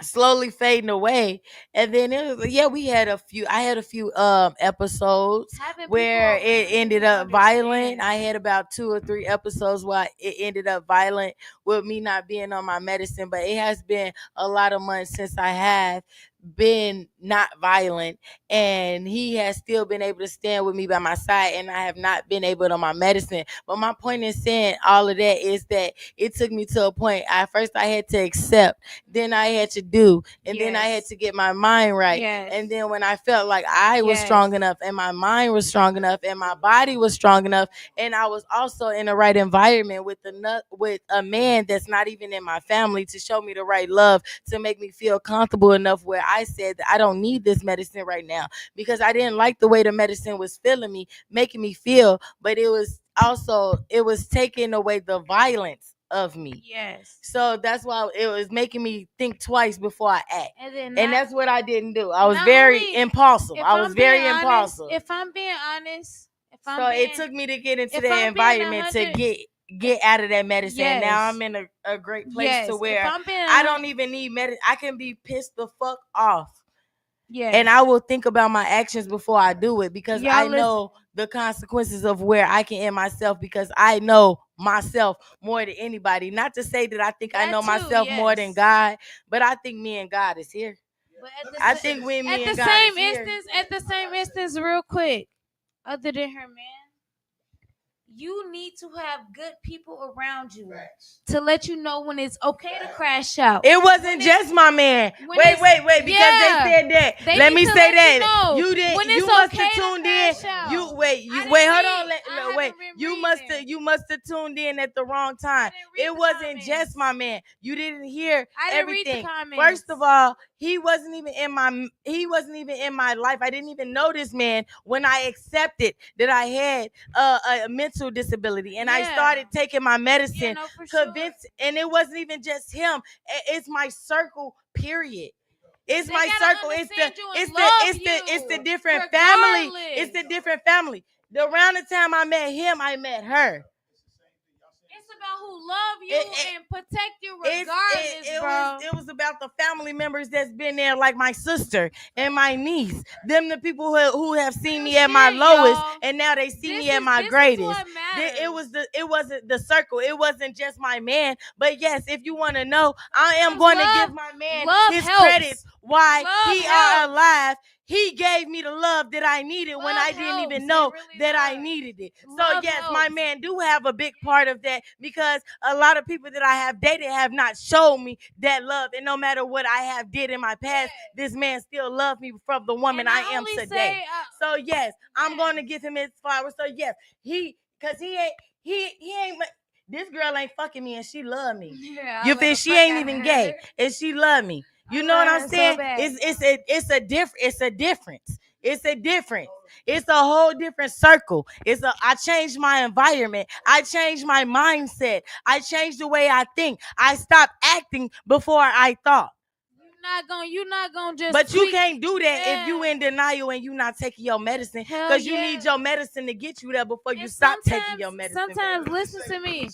slowly fading away, and then it was I had a few episodes where it ended up violent. I had about 2 or 3 episodes where it ended up violent with me not being on my medicine, but it has been a lot of months since I have been not violent, and he has still been able to stand with me by my side, and I have not been able to my medicine. But my point in saying all of that is that it took me to a point. First I had to accept, then I had to do, and then I had to get my mind right. And then when I felt like I was strong enough, and my mind was strong enough, and my body was strong enough, and I was also in the right environment with a man that's not even in my family to show me the right love, to make me feel comfortable enough where I said that I don't need this medicine right now, because I didn't like the way the medicine was making me feel, but it was taking away the violence of me. Yes. So that's why it was making me think twice before I act. And that's what I didn't do. I was very impulsive. If I'm being honest, it took me to get into that environment to get get out of that medicine. Yes. Now I'm in a great place Yes. to If where I'm being I don't even need medicine. I can be pissed the fuck off. Yes. And I will think about my actions before I do it, because Y'all I know the consequences of where I can end myself, because I know myself more than anybody. Not to say that I think I That know too, myself more than yes. God, but I think me and God is here. But I think when me at and the God same is here, instance, real quick, other than her man, you need to have good people around you to let you know when it's okay to crash out. it wasn't just my man. when Wait, it's- because yeah. they said that. They Let need me to say let you that. know You didn't. when You it's must okay have to tuned in. crash out. You wait. I didn't Wait. Hold read. on. I Wait. haven't been You reading. you must have tuned in at the wrong time. didn't read It the wasn't comments. just my man. You didn't hear I didn't read the everything. comments. First of all, he wasn't even in my life. I didn't even know this man when I accepted that I had a mental disability, and I Yeah. started taking my medicine. Yeah, no, for sure. Convinced, and it wasn't even just him. It's my circle. Period. It's They my gotta circle. understand you and It's love the different you, family. regardless. It's the different family. Around the time I met him, I met her. It's about who love you and protect you regardless, bro. It was about the family members that's been there, like my sister and my niece. Them the people who have seen me at my lowest, y'all. and now they see me at This my is greatest. what matters. It wasn't the circle. It wasn't just my man. But yes, if you want to know, I am Sometimes going to love- give my man love his helps. credits. Why Love he helps. are alive. He gave me the love that I needed when Love I didn't helps. even It know really that I does. needed it. So Love yes, my helps. man do have a big part of that, because a lot of people that I have dated have not shown me that love. And no matter what I have did in my past, this man still loves me from the woman And I am only today. say, So yes, I'm going to give him his flowers. So yes, because he ain't. This girl ain't fucking me, and she love me. yeah, I You love feel? the She fuck ain't out even of gay, her. and she love me. You I know what love I'm her so saying? bad. It's a difference. It's a difference. It's a whole different circle. I changed my environment. I changed my mindset. I changed the way I think. I stopped acting before I thought. You're not gonna just. But you tweak. can't do that if you Yeah. in denial and you not taking your medicine, Hell because you yeah. need your medicine to get you there before you And stop taking your medicine. Sometimes, listen to me.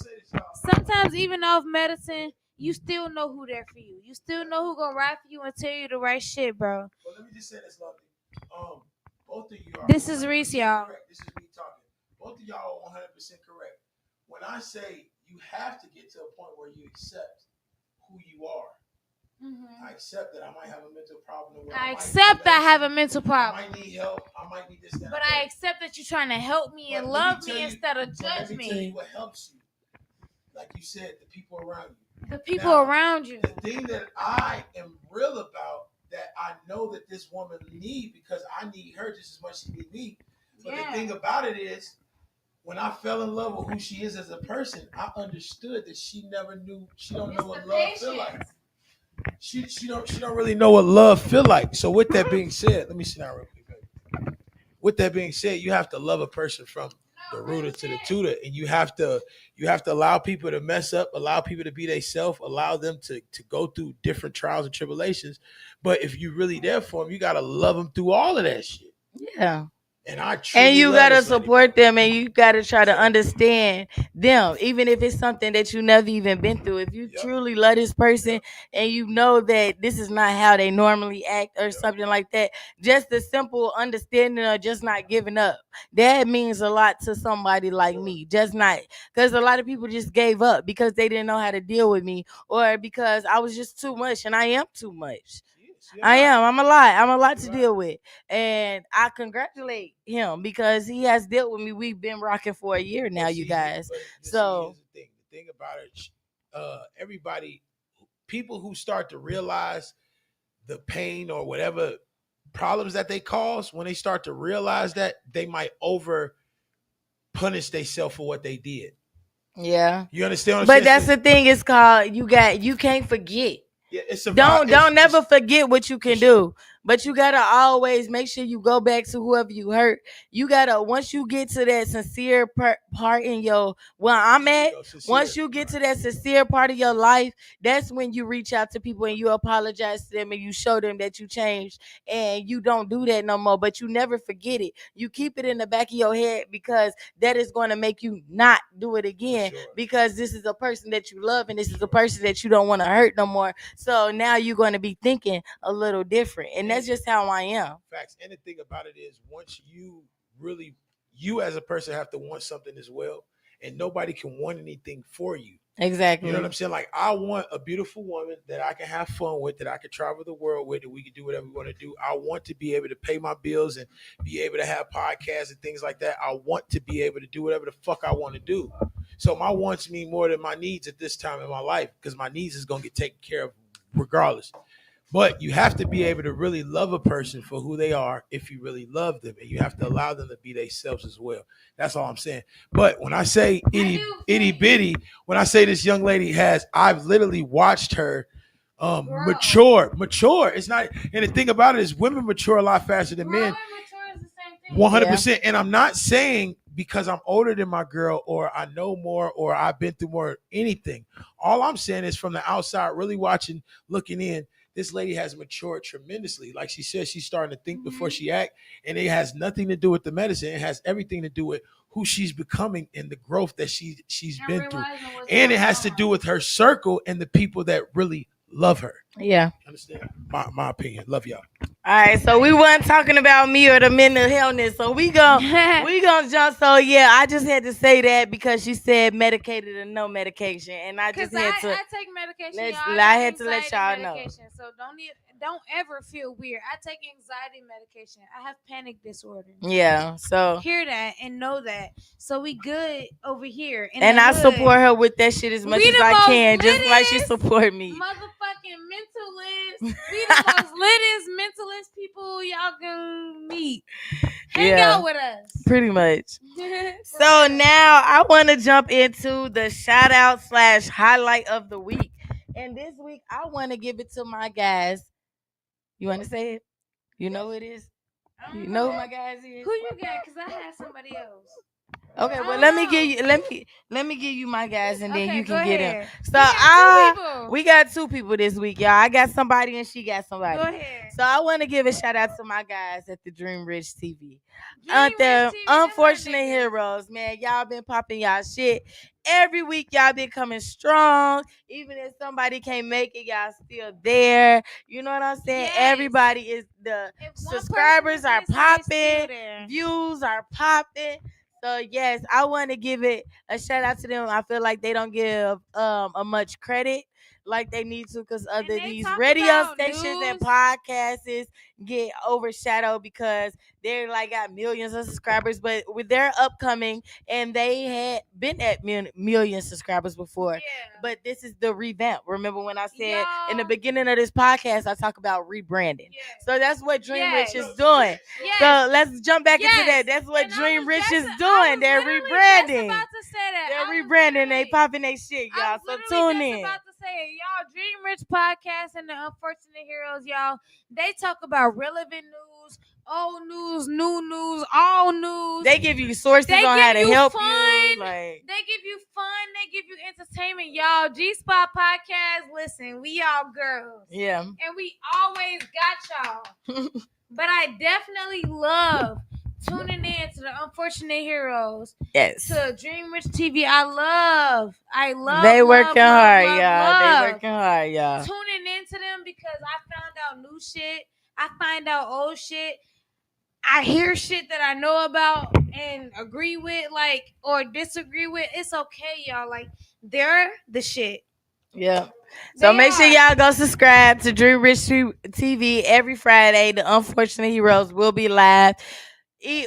Sometimes, even off medicine, you still know who there for you. You still know who gonna ride for you and tell you the right shit, bro. But let me just say this, lovely. Both of you are. This is Reese, y'all. Correct. This is me talking. Both of y'all are 100% correct. When I say you have to get to a point where you accept who you are. I accept that I might have a mental problem. I accept I have a mental I problem. might need help. I might need this, that. But I accept that you're trying to help me and love me instead of judge Let me tell you me. what helps you. Like you said, the people around you. The people Now, around you. The thing that I am real about, that I know that this woman needs, because I need her just as much as she needs me. But the thing about it is, when I fell in love with who she is as a person, I understood that she never knew. She don't know what love feel like. She don't really know what love feel like. So with that being said, let me sit down real quick, baby. With that being said, you have to love a person from the rooter to the tutor, and you have to allow people to mess up, allow people to be themselves, allow them to go through different trials and tribulations. But if you really there for them, you gotta love them through all of that shit. Yeah. And I truly And you love gotta this lady, support bro. them, and you gotta try to understand them, even if it's something that you never even been through. If you truly love this person and you know that this is not how they normally act or something like that, just the simple understanding of just not giving up, that means a lot to somebody like me. Just not, because a lot of people just gave up because they didn't know how to deal with me, or because I was just too much, and I am too much. I am. I'm a lot. I'm a lot to deal with. And I congratulate him because he has dealt with me. We've been rocking for a year now, you guys. So here's the thing about it, everybody, people who start to realize the pain or whatever problems that they cause, when they start to realize that, they might over punish themselves for what they did. yeah. You understand what I'm But saying? that's the thing, it's called you can't forget. Yeah, it's Don't never forget what you can do. But you gotta always make sure you go back to whoever you hurt. You gotta, once you get to that sincere part in your, where I'm at, once you get to that sincere part of your life, that's when you reach out to people and you apologize to them and you show them that you changed and you don't do that no more. But you never forget it. You keep it in the back of your head because that is going to make you not do it again, because this is a person that you love and this is a person that you don't want to hurt no more. So now you're going to be thinking a little different, and that's just how I am. Facts. And the thing about it is, once you really, you as a person have to want something as well, and nobody can want anything for you. Exactly. You know what I'm saying? Like, I want a beautiful woman that I can have fun with, that I can travel the world with, that we can do whatever we want to do. I want to be able to pay my bills and be able to have podcasts and things like that. I want to be able to do whatever the fuck I want to do. So my wants mean more than my needs at this time in my life, because my needs is going to get taken care of regardless. But you have to be able to really love a person for who they are if you really love them, and you have to allow them to be themselves as well. That's all I'm saying. But when I say itty bitty, when I say this young lady has, I've literally watched her mature. It's not, and the thing about it is, women mature a lot faster than men. 100%. And I'm not saying because I'm older than my girl or I know more or I've been through more anything. All I'm saying is, from the outside, really watching, looking in, this lady has matured tremendously. Like she said, she's starting to think before she act, and it has nothing to do with the medicine. It has everything to do with who she's becoming and the growth that she's been through. And it has to do with her circle and the people that really love her. Yeah. Understand? My opinion. Love y'all. All right, so we weren't talking about me or the mental illness, so we gonna jump. So yeah, I just had to say that because she said medicated and no medication, and I just had to. I take medication. I had to let y'all know. So don't ever feel weird. I take anxiety medication. I have panic disorder. Yeah, so hear that and know that. So we good over here. And I support her with that shit as much as I can, just like she support me. Motherfucking mentalist. We the most littest mentalist people y'all can meet. Hang out with us. Pretty much. So now I want to jump into the shout out / highlight of the week. And this week I want to give it to my guys. You want to say it? You know who it is? You know who my guys is? Who you got? Because I had somebody else. Okay, well let me give you my guys, and then you can get them. So we got two people this week, y'all. I got somebody and she got somebody. Go ahead. So I want to give a shout out to my guys at the Dream Rich TV. The Unfortunate Heroes, man. Y'all been popping y'all shit. Every week y'all been coming strong. Even if somebody can't make it, y'all still there. You know what I'm saying? Yes. Everybody is, the subscribers are popping, views are popping. So yes, I want to give it a shout out to them. I feel like they don't give a much credit like they need to, because other these radio stations and podcasts get overshadowed because they're like got millions of subscribers, but with their upcoming, and they had been at million subscribers before. But this is the revamp. Remember when I said in the beginning of this podcast, I talk about rebranding. So that's what Dream Rich is doing. So let's jump back into that. That's what Dream Rich is doing. They're rebranding. They're rebranding. They popping their shit, y'all. So tune in. Y'all, Dream Rich podcast and the Unfortunate Heroes, y'all, they talk about relevant news, old news, new news, all news. They give you sources on how to help you. Like, they give you fun. They give you entertainment, y'all. Gspot podcast. Listen, we all girls. Yeah. And we always got y'all. But I definitely love tuning in to the Unfortunate Heroes. Yes. To Dream Rich TV. I love. They working hard, y'all. They working hard, y'all. Tuning into them because I found out new shit. I find out old shit. I hear shit that I know about and agree with, like, or disagree with. It's okay, y'all. Like, they're the shit. Yeah. So make sure y'all go subscribe to Dream Rich TV every Friday. The Unfortunate Heroes will be live.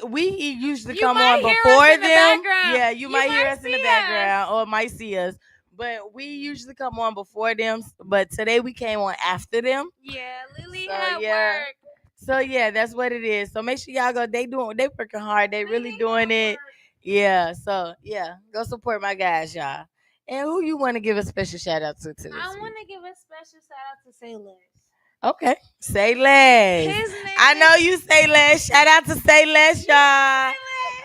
We usually come on before them. Yeah, you might hear us in the background or might see us. But we usually come on before them. But today we came on after them. Yeah, Lily had work. So yeah, that's what it is. So make sure y'all go. They working hard. They really doing it. Yeah. So yeah, go support my guys, y'all. And who you want to give a special shout out to this I week? want to give a special shout out to Say Less. Okay. Say less. His name I know is- you say less. Shout out to Say Less, y'all. Say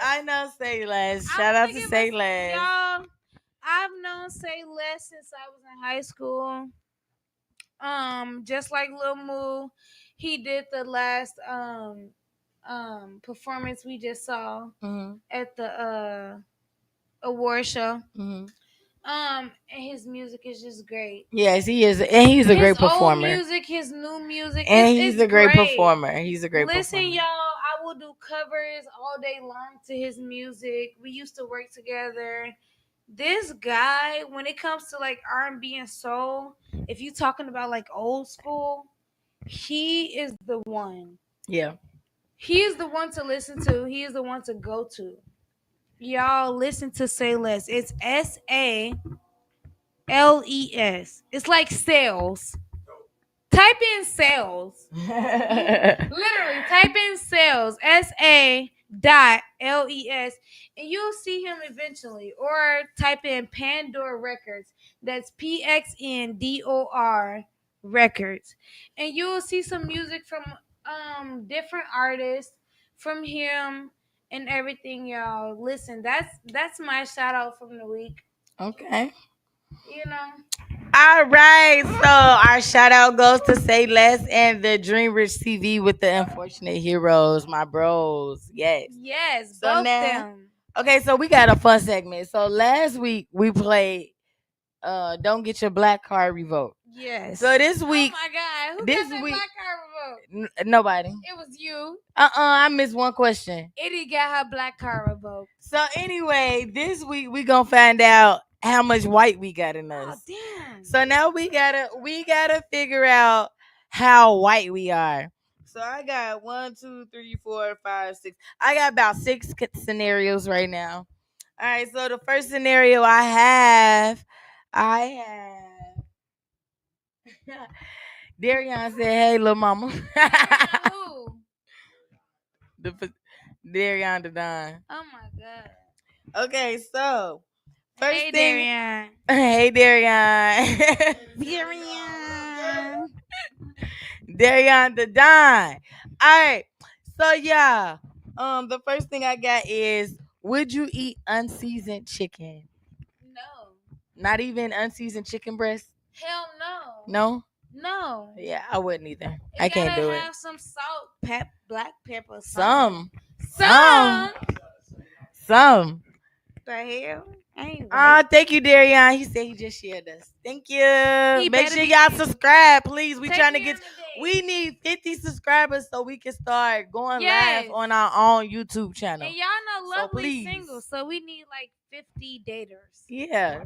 I know Say Less. I Shout don't out think to it Say was Less. y'all. I've known Say Less since I was in high school. Just like Lil Moo, he did the last performance we just saw Mm-hmm. at the award show. Mm-hmm. And his music is just great. Yes, he is, and he's a His great old performer. music, his new music, And it's he's a great great. performer. He's a great Listen, performer. y'all, I will do covers all day long to his music. We used to work together. This guy, when it comes to like R&B and soul, if you talking about like old school, he is the one. Yeah. He is the one to listen to. He is the one to go to. Y'all listen to Say Less. It's SALES. It's like sales. Type in sales. Literally, type in sales. SA.LES, and you'll see him eventually. Or type in Pandora Records. That's PXNDOR Records, and you'll see some music from different artists from him and everything. Y'all listen. That's my shout out from the week. Okay. You know. All right. So our shout out goes to Say Less and the Dream Rich TV with the Unfortunate Heroes, my bros. Yes. Yes, So both now, them. okay, so we got a fun segment. So last week we played Don't Get Your Black Card Revoked. Yes. So this week, oh my God, who this got that week- black card revoked? nobody. It was you. I missed one question. Eddie got her black card revoked. So anyway, this week we gonna find out how much white we got in Oh us. damn. So now we gotta figure out how white we are. So I got 1, 2, 3, 4, 5, 6. I got about 6 scenarios right now. All right. So the first scenario I have. Darian said, "Hey, little mama." Who? the Darian the Don. Oh my God. Okay, so first Hey thing. Darian. Hey, Darian. Darian. Darian the Don. All right. So yeah. The first thing I got is, would you eat unseasoned chicken? No. Not even unseasoned chicken breast? Hell no. No? No. Yeah, I wouldn't either. It I can't gotta do it. have some salt, black pepper. Some. Some. Some. The hell? I ain't Ah, white. thank you, Darian. He said he just shared us. Thank you. Make better sure be- y'all subscribe, please. We Take trying to me get. on a date. We need 50 subscribers so we can start going Yes. live on our own YouTube channel. And y'all know So Lovely please. single, so we need like 50 daters. Yeah.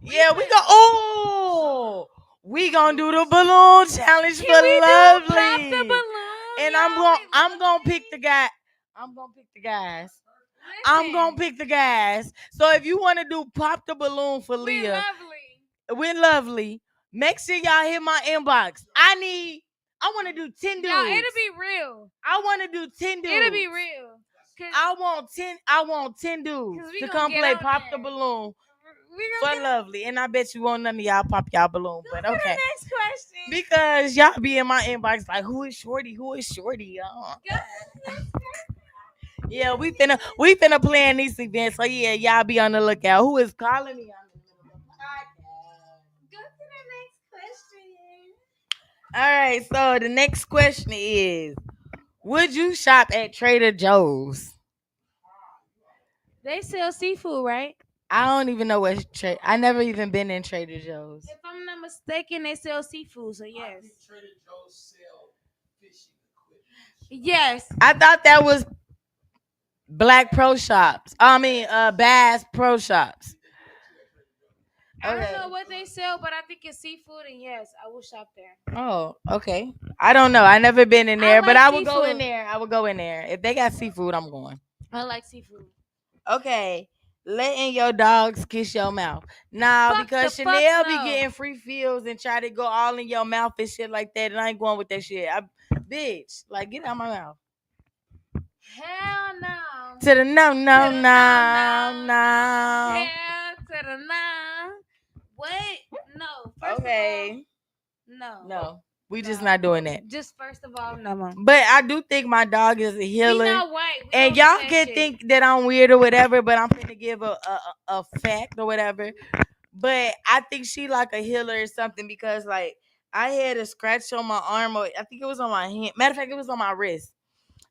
Yeah, we go. Oh, we gonna do the balloon challenge for Can we Lovely. do pop the balloon? And y'all? I'm Wait, gonna Lovely? pick the guy. I'm gonna pick the guys. I'm Listen, gonna pick the guys. So if you want to do pop the balloon for we Leah, Lovely. we're Lovely. Make sure y'all hit my inbox. I want to do 10 dudes. Y'all, it'll be real. I want to do 10 dudes. It'll be real. I want 10 dudes 'Cause we to gonna come get play on pop there. the balloon We for gonna get Lovely. And I bet you won't none of y'all pop y'all balloon. But to the okay. next question. Because y'all be in my inbox like, who is Shorty? Who is Shorty? Go to the next question. Yeah, we finna plan these events. So yeah, y'all be on the lookout. Who is calling me on the podcast? Go to the next question. All right, so the next question is, would you shop at Trader Joe's? They sell seafood, right? I don't even know what I never even been in Trader Joe's. If I'm not mistaken, they sell seafood. So I yes, think Trader Joe's sell fishing equipment. yes. I thought that was Black Pro Shops. I mean, Bass Pro Shops. I Okay. don't know what they sell, but I think it's seafood, and yes, I will shop there. Oh, okay. I don't know. I never been in there, but like I will go in seafood. there. I will go in there. If they got seafood, I'm going. I like seafood. Okay. Letting your dogs kiss your mouth. Nah, Fuck because the fuck Chanel be no. getting free feels and try to go all in your mouth and shit like that. And I ain't going with that shit. Bitch, like, get out my mouth. Hell no. To the no. Hell to the no. Wait, no. First of Okay. all, no. No. We just not doing that. Just first of all, no more. But I do think my dog is a We healer. not white. We And don't do y'all that can shit. think that I'm weird or whatever, but I'm gonna give a fact or whatever. But I think she like a healer or something because like I had a scratch on my arm, or I think it was on my hand. Matter of fact, it was on my wrist,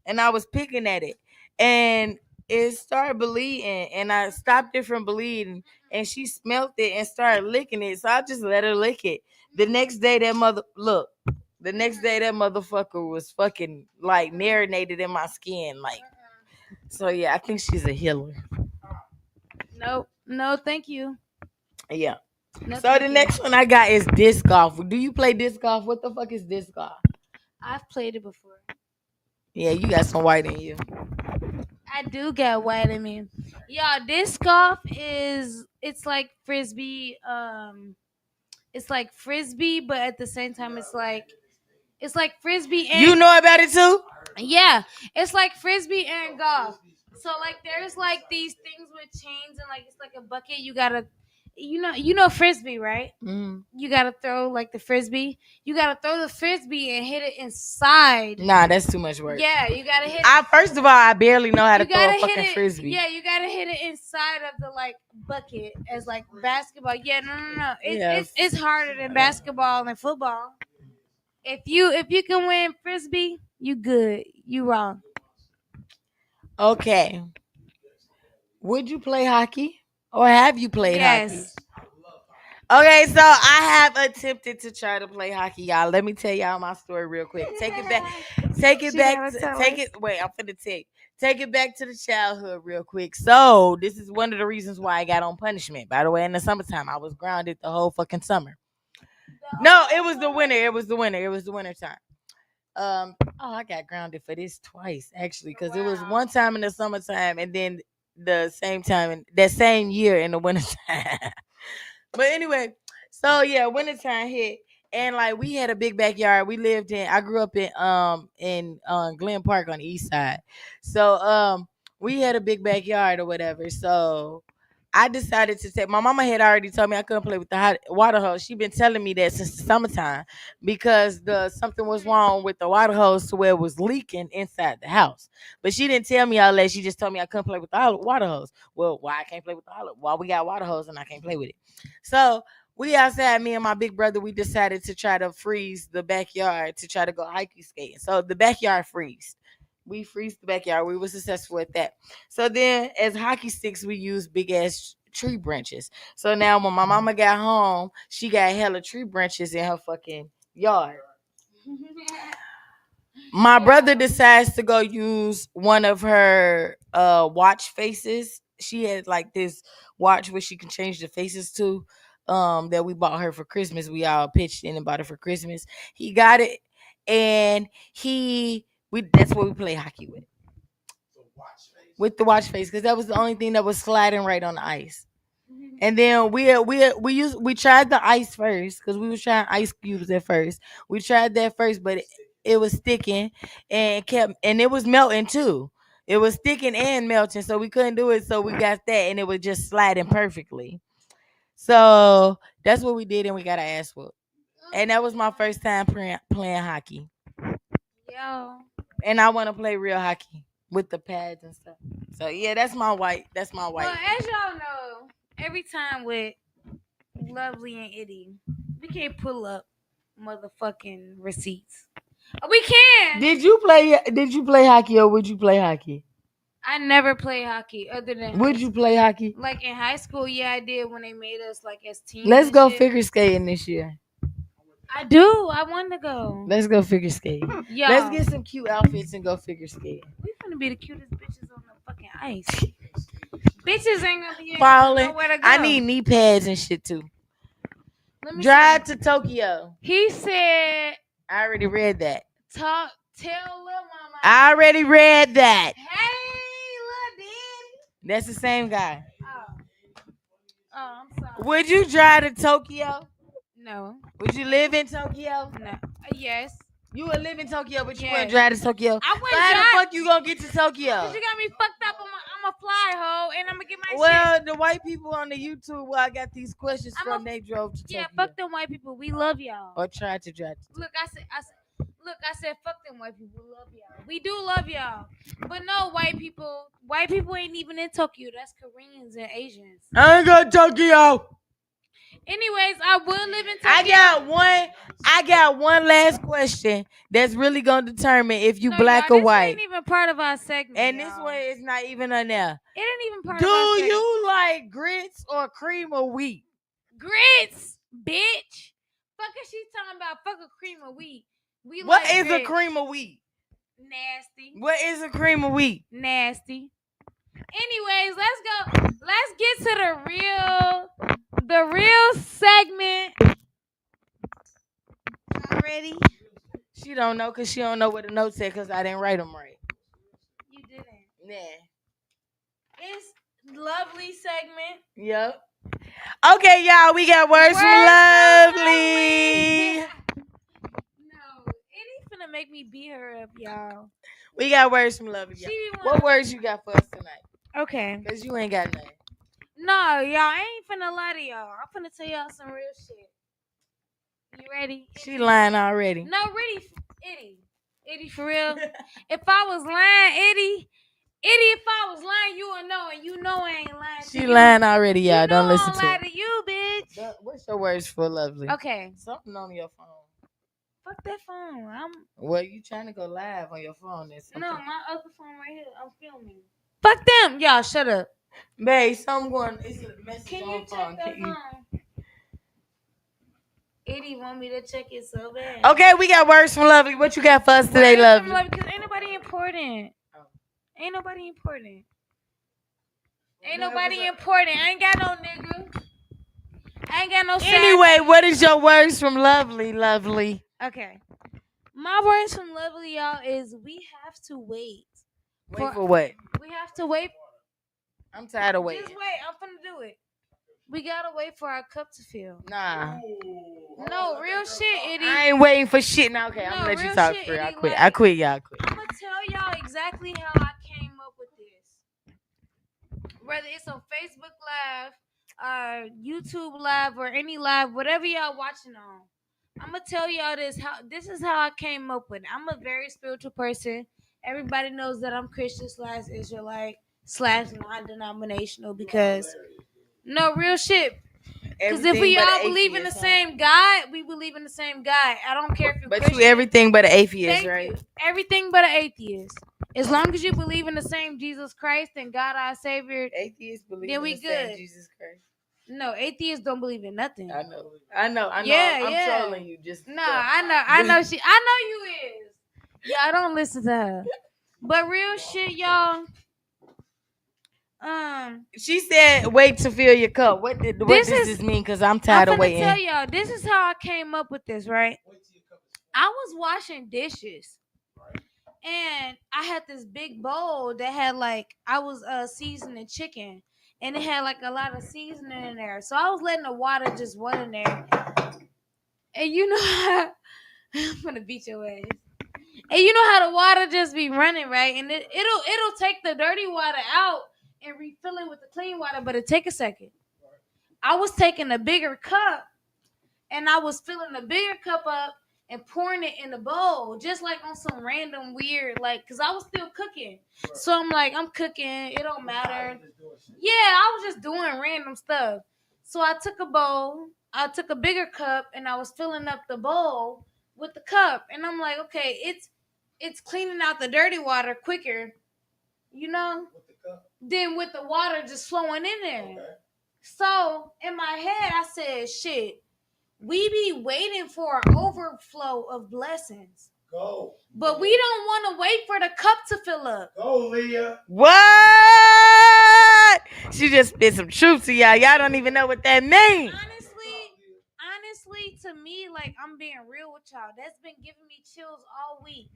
and I was picking at it, and it started bleeding, and I stopped it from bleeding, and she smelt it and started licking it, so I just let her lick it. The next day, the next day that motherfucker was fucking like marinated in my skin, like. So yeah, I think she's a healer. Nope. No, thank you. Yeah. No, So thank the you. next one I got is disc golf. Do you play disc golf? What the fuck is disc golf? I've played it before. Yeah, you got some white in you. I do get white in me. Yeah, disc golf is it's like frisbee. It's like frisbee, but at the same time, it's like frisbee and You know about it too? yeah, it's like frisbee and golf. So like there's like these things with chains and like it's like a bucket. You gotta, you know frisbee, right? Mm. You gotta throw like the frisbee. You gotta throw the frisbee and hit it inside. Nah, that's too much work. Yeah, you gotta hit. First of all, I barely know how to You throw gotta a hit fucking it. frisbee. Yeah, you gotta hit it inside of the like bucket as like basketball. Yeah, no. Yeah. It's harder than basketball and football. If you can win frisbee, you good. You wrong. Okay. Would you play hockey? Or have you played hockey? Yes. Okay, so I have attempted to try to play hockey, y'all. Let me tell y'all my story real quick. Take it back. Take it She back. gotta tell Take us. it. Wait, I'm finna take it back to the childhood real quick. So this is one of the reasons why I got on punishment. By the way, in the summertime, I was grounded the whole fucking summer. No, it was the winter. It was the winter. It was the winter time. I got grounded for this twice actually, because it was one time in the summertime and then the same time in that same year in the wintertime. But anyway, so yeah, wintertime hit, and like we had a big backyard. I grew up in Glen Park on the east side. So we had a big backyard or whatever. So I decided to take. My mama had already told me I couldn't play with the hot water hose. She been telling me that since the summertime because the something was wrong with the water hose to where it was leaking inside the house. But she didn't tell me all that. She just told me I couldn't play with the water hose. Well, why I can't play with the why we got water hose and I can't play with it? So we outside, me and my big brother, we decided to try to freeze the backyard to try to go hiking skating. So the backyard freezed. We freeze the backyard. We were successful at that. So then, as hockey sticks, we used big ass tree branches. So now, when my mama got home, she got hella tree branches in her fucking yard. My brother decides to go use one of her watch faces. She had like this watch where she can change the faces to. That we bought her for Christmas. We all pitched in and bought it for Christmas. He got it, and that's what we play hockey with. With the watch face, because that was the only thing that was sliding right on the ice. And then we tried the ice first because we was trying ice cubes at first. We tried that first, but it was sticking and it was melting too. It was sticking and melting, so we couldn't do it. So we got that, and it was just sliding perfectly. So that's what we did, and we got our ass whooped. And that was my first time playing hockey. Yo. And I want to play real hockey with the pads and stuff. So yeah, that's my white. That's my white. Well, as y'all know, every time with Lovely and Itty, we can't pull up motherfucking receipts. We can. Did you play hockey or would you play hockey? I never played hockey other than. Would you play hockey? Like in high school, yeah, I did when they made us like as teams. Let's and go shit. figure skating this year. I do. I want to go. Let's go figure skating. Yo, Let's get some cute outfits and go figure skating. We gonna be the cutest bitches on the fucking ice. Bitches ain't gonna be Falling. nowhere to go. I need knee pads and shit too. Let me Drive see. to Tokyo. He said, I already read that. tell little mama. I already read that. Hey, little daddy. That's the same guy. Oh, I'm sorry. Would you drive to Tokyo? No. Would you live in Tokyo? No. Yes. You would live in Tokyo, but you Yes. wouldn't drive to Tokyo. I wouldn't So how drive. the fuck you gonna get to Tokyo? Cause you got me fucked up on my I'm a fly hoe and I'm gonna get my shit. Well, the white people on the YouTube, I got these questions I'm from. a- They drove to Yeah, Tokyo. fuck them white people. We love y'all. Or tried to drive to. Look, I said, fuck them white people. We love y'all. We do love y'all, but no white people. White people ain't even in Tokyo. That's Koreans and Asians. I ain't going to Tokyo. Anyways, I will live in Tokyo. I got one last question that's really gonna determine if you No, black y'all, or white. This ain't even part of our segment. And y'all. this one is not even on there. It ain't even part Do of our segment. you like grits or cream of wheat? Grits, bitch. Fuck is she talking about? Fuck a cream of wheat. We What like is grits. a cream of wheat? Nasty. What is a cream of wheat? Nasty. Anyways, let's go. Let's get to the real segment. Already? She don't know because she don't know what the note said because I didn't write them right. You didn't. Nah. It's lovely segment. Yep. Okay, y'all, we got words from Lovely. No, it ain't finna make me beat her up, y'all. We got words from Lovely, y'all. What words you got for us tonight? Okay. Because you ain't got nothing. No, y'all, I ain't finna lie to y'all. I'm finna tell y'all some real shit. You ready? She lying already. No, really, Eddie, for real. If I was lying, Eddie, if I was lying, you would know, and you know I ain't lying. She lying already, y'all. You know don't listen I don't to lie her. to you, bitch. What's your words for Lovely? Okay. Something on your phone. Fuck that phone. Well, you trying to go live on your phone? No, my other phone right here. I'm filming. Fuck them, y'all. Shut up. Babe, something going. It's a message Can on you phone. check that phone? Eddie want me to check it so bad. Okay, we got words from Lovely. What you got for us today, Lovely? Because ain't nobody important. Ain't nobody important. Ain't nobody important. I ain't got no nigga. I ain't got no side. Anyway, what is your words from Lovely? Okay. My words from Lovely, y'all, is we have to wait. Wait for what? We have to wait. I'm tired of waiting. Just wait. I'm finna do it. We gotta wait for our cup to fill. Nah. No, real shit, Eddie. I ain't waiting for shit. Now, okay, No, I'm gonna let you real talk shit, for real. I Eddie, quit. like- I quit, y'all. Quit. I'm gonna tell y'all exactly how I came up with this. Whether it's on Facebook Live, YouTube Live, or any live, whatever y'all watching on. I'm gonna tell y'all this is how I came up with it. I'm a very spiritual person. Everybody knows that I'm Christian / Israelite / non-denominational because no real shit. Because if we all believe in the same God, we believe in the same God. I don't care if you're But Christian. you everything but an atheist, Thank right? you. Everything but an atheist. As long as you believe in the same Jesus Christ and God our Savior, Atheists believe then in we the good. same Jesus Christ. No, atheists don't believe in nothing. I know. Yeah, I'm trolling you. Just no, I know you is. Yeah, I don't listen to her. But real shit, y'all. She said, "Wait to fill your cup." What does this mean? Because I'm tired of waiting. I'm finna tell y'all. This is how I came up with this, right? I was washing dishes, and I had this big bowl that had I was seasoning chicken, and it had a lot of seasoning in there. So I was letting the water just run in there, and you know how I'm gonna beat your ass. And you know how the water just be running, right? And it'll take the dirty water out and refill it with the clean water, but it take a second. I was taking a bigger cup and I was filling the bigger cup up and pouring it in the bowl, just on some random weird, because I was still cooking. Right. So I'm cooking, it don't matter. Yeah, I was just doing random stuff. So I took a bowl, I took a bigger cup, and I was filling up the bowl with the cup. And I'm like, okay, it's cleaning out the dirty water quicker, than with the water just flowing in there. Okay. So in my head, I said, shit, we be waiting for an overflow of blessings. Go. But we don't want to wait for the cup to fill up. Go, Leah. What? She just spit some truth to y'all. Y'all don't even know what that means. Honestly, to me, I'm being real with y'all. That's been giving me chills all week.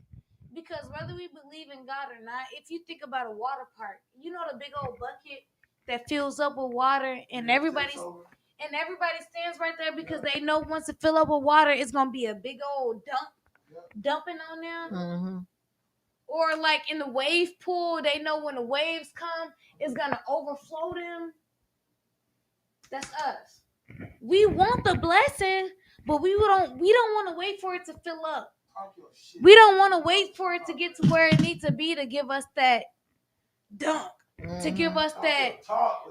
Because whether we believe in God or not, if you think about a water park, you know the big old bucket that fills up with water, and everybody stands right there because they know once it fill up with water, it's gonna be a big old dumping on them. Mm-hmm. Or like in the wave pool, they know when the waves come, it's gonna overflow them. That's us. We want the blessing, but we don't want to wait for it to fill up. We don't want to wait for it to get to where it needs to be to give us that dunk, to give us that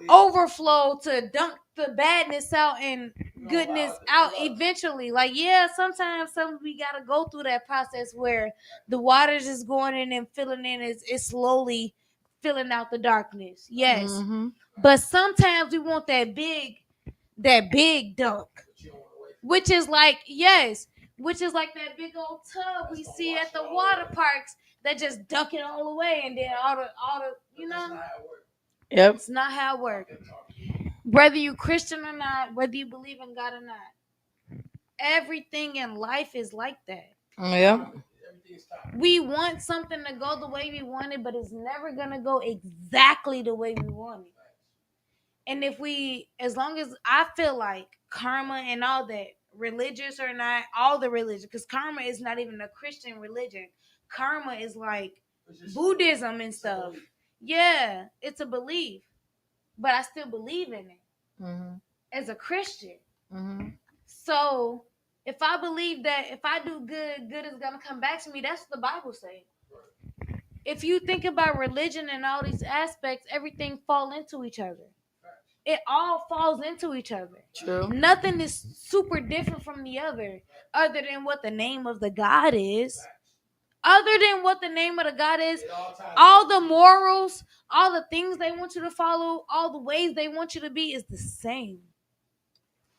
overflow, to dunk the badness out and goodness out eventually. Like, yeah, sometimes we gotta go through that process where the water's just going in and filling in, it's slowly filling out the darkness. Yes. Mm-hmm. But sometimes we want that big dunk. Which is like, yes, which is like that big old tub we see at the water parks that just dunk it all away, and then all the Yep. it's not how it works. Whether you Christian or not, whether you believe in God or not, everything in life is like that. Yep. We want something to go the way we want it, but it's never gonna go exactly the way we want it. And if we, as long as I feel like karma and all that, religious or not, all the religion, because karma is not even a Christian religion. Karma is like Buddhism and stuff. Yeah, it's a belief, but I still believe in it Mm-hmm. as a Christian. Mm-hmm. So if I believe that if I do good, good is gonna come back to me, that's what the Bible says. If you think about religion and all these aspects, everything fall into each other. It all falls into each other. True. Nothing is super different from the other than what the name of the God is. Other than what the name of the God is, all the morals, all the things they want you to follow, all the ways they want you to be is the same.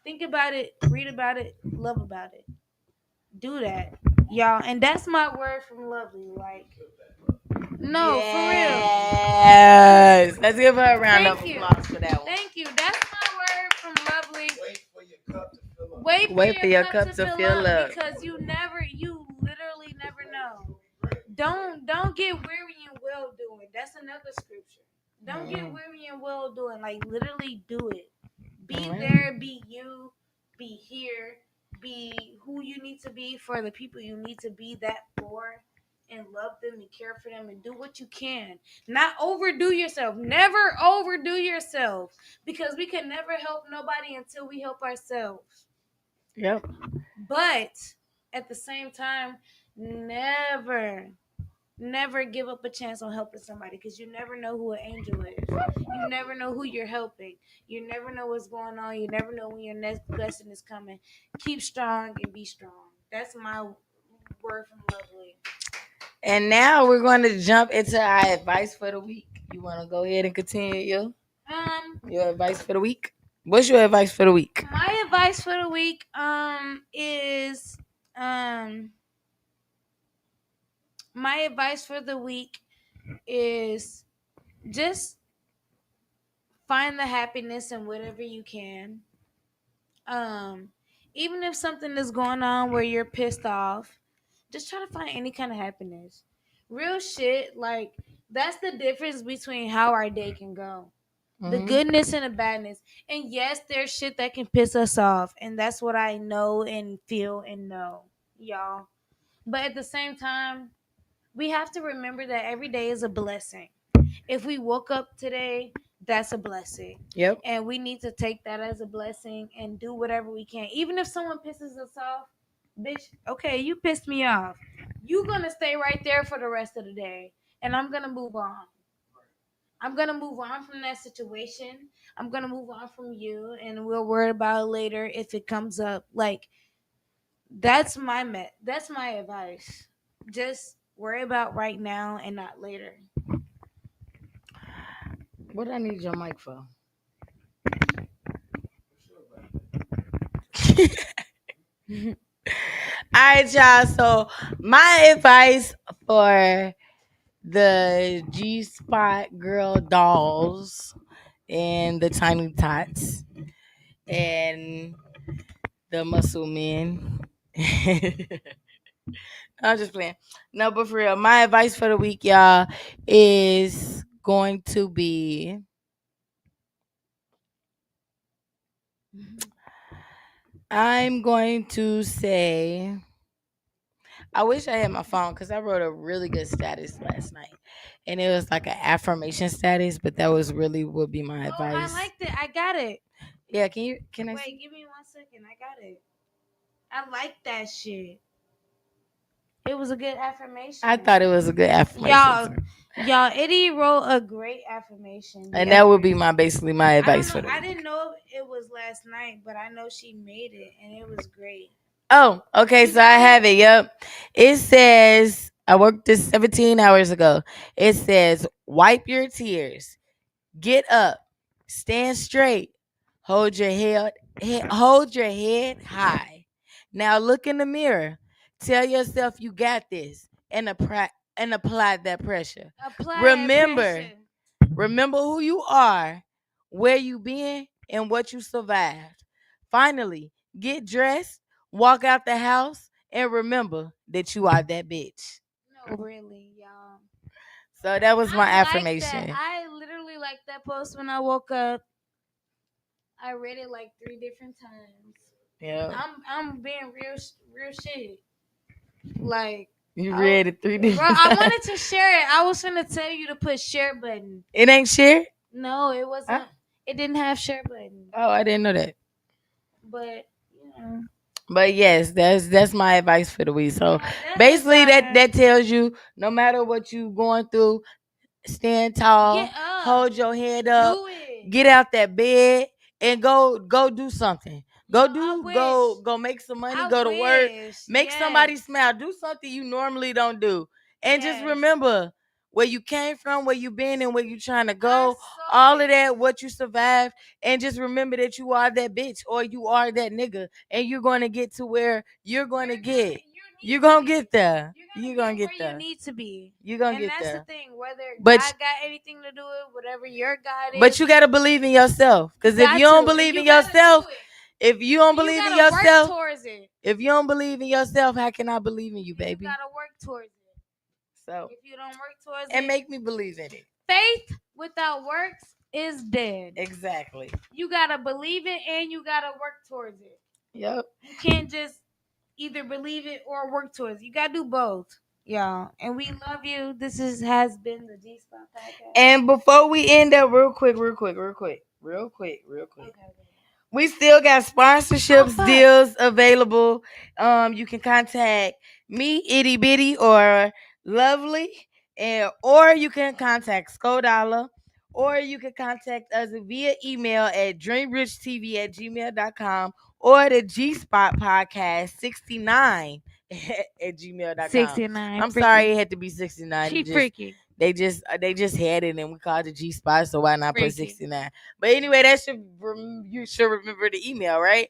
Think about it, read about it, love about it. Do that, y'all. And that's my word from Lovely. Like, no, Yes. Let's give her a round of Thank you. applause for that one. Thank you. That's my word from Lovely. Wait for your cup to fill up. Wait for your cup to fill up, because you literally never know. Don't get weary in well doing. That's another scripture. Don't get weary in well doing. Like, literally do it. Be there, be you, be here, be who you need to be for the people you need to be that for, and love them and care for them and do what you can. Not overdo yourself. Never overdo yourself, because we can never help nobody until we help ourselves. Yep. But at the same time, never give up a chance on helping somebody, because you never know who an angel is. You never know who you're helping. You never know what's going on. You never know when your next blessing is coming. Keep strong and be strong. That's my word from Lovely. And now we're going to jump into our advice for the week. You want to go ahead and continue your advice for the week? What's your advice for the week? My advice for the week is my advice for the week is just find the happiness in whatever you can. Even if something is going on where you're pissed off, just try to find any kind of happiness. Real shit, like, that's the difference between how our day can go. The goodness and the badness. And yes, there's shit that can piss us off, and that's what I know and feel and know, y'all. But at the same time, we have to remember that every day is a blessing. If we woke up today, that's a blessing. Yep. And we need to take that as a blessing and do whatever we can. Even if someone pisses us off, bitch, okay, you pissed me off. You're going to stay right there for the rest of the day. And I'm going to move on. I'm going to move on from that situation. I'm going to move on from you. And we'll worry about it later if it comes up. Like, that's my advice. Just worry about right now and not later. What I need your mic for? All right, y'all. So my advice for the Gspot girl dolls and the tiny tots and the muscle men. I'm just playing. No, but for real, my advice for the week, y'all, is going to be I'm going to say I wish I had my phone because I wrote a really good status last night, and it was like an affirmation status. But that was really would be my Oh, advice. I liked it. I got it. Yeah, can I Wait, see? give me 1 second. I got it. I like that shit. It was a good affirmation. I thought it was a good affirmation, Y'all, too. y'all, Eddie wrote a great affirmation. And that would be my basically my I don't advice know. for I them. didn't know it was last night, but I know she made it, and it was great. Oh, okay. So I have it. Yep. It says I worked this 17 hours ago. It says wipe your tears. Get up, stand straight, hold your head high. Now look in the mirror. Tell yourself you got this, and apply that pressure. Apply Remember, pressure. remember who you are, where you been, and what you survived. Finally, get dressed, walk out the house, and remember that you are that bitch. No, really, y'all. So that was my I like affirmation. that. I literally liked that post when I woke up. I read it like 3 different times. Yeah. I'm being real shit. Like You read it 3 bro, different I times. wanted to share it. I was gonna tell you to put share button. It ain't share? No, it wasn't. Huh? It didn't have share button. Oh, I didn't know that. But you know, But yes, that's my advice for the week. So that's basically fire. that tells you no matter what you going through, stand tall, Get up. hold your head up, Do it. get out that bed and go do something. Go No, I go make some money, I go to work, wish. make somebody Yes. smile, do something you normally don't do. And just Yes. remember where you came from, where you been and where you trying to I go, saw all of it. that, what you survived, and just remember that you are that bitch or you are that nigga and you're going to get to where you're going to get. You're going to get there. You're going to get where there. you need to be. You're going to And get that's there. the thing. Whether But God got anything to do with whatever your God is. But you gotta believe in yourself. Because if got you don't to. believe You in gotta yourself, do it. if you don't You believe in gotta work yourself, towards it. if you don't believe in yourself, how can I believe in you, You baby? gotta work towards it. So If you don't work towards and it, make me believe in it. faith without works is dead. Exactly. You gotta believe it and you gotta work towards it. Yep. You can't just either believe it or work towards it. You gotta do both, y'all. And we love you. This has been the Gspot podcast. And before we end up, real quick. Okay. We still got sponsorships fuck. deals available. You can contact me, Itty Bitty, or Lovely, or you can contact Skodollar, or you can contact us via email at dreamrichtv@gmail.com or the G Spot Podcast 69 at gmail.com. 69. I'm sorry it had to be 69. She It just- freaky. They just had it and we called it G Spot, so why not put Freaky. 69? But anyway, you should remember the email, right?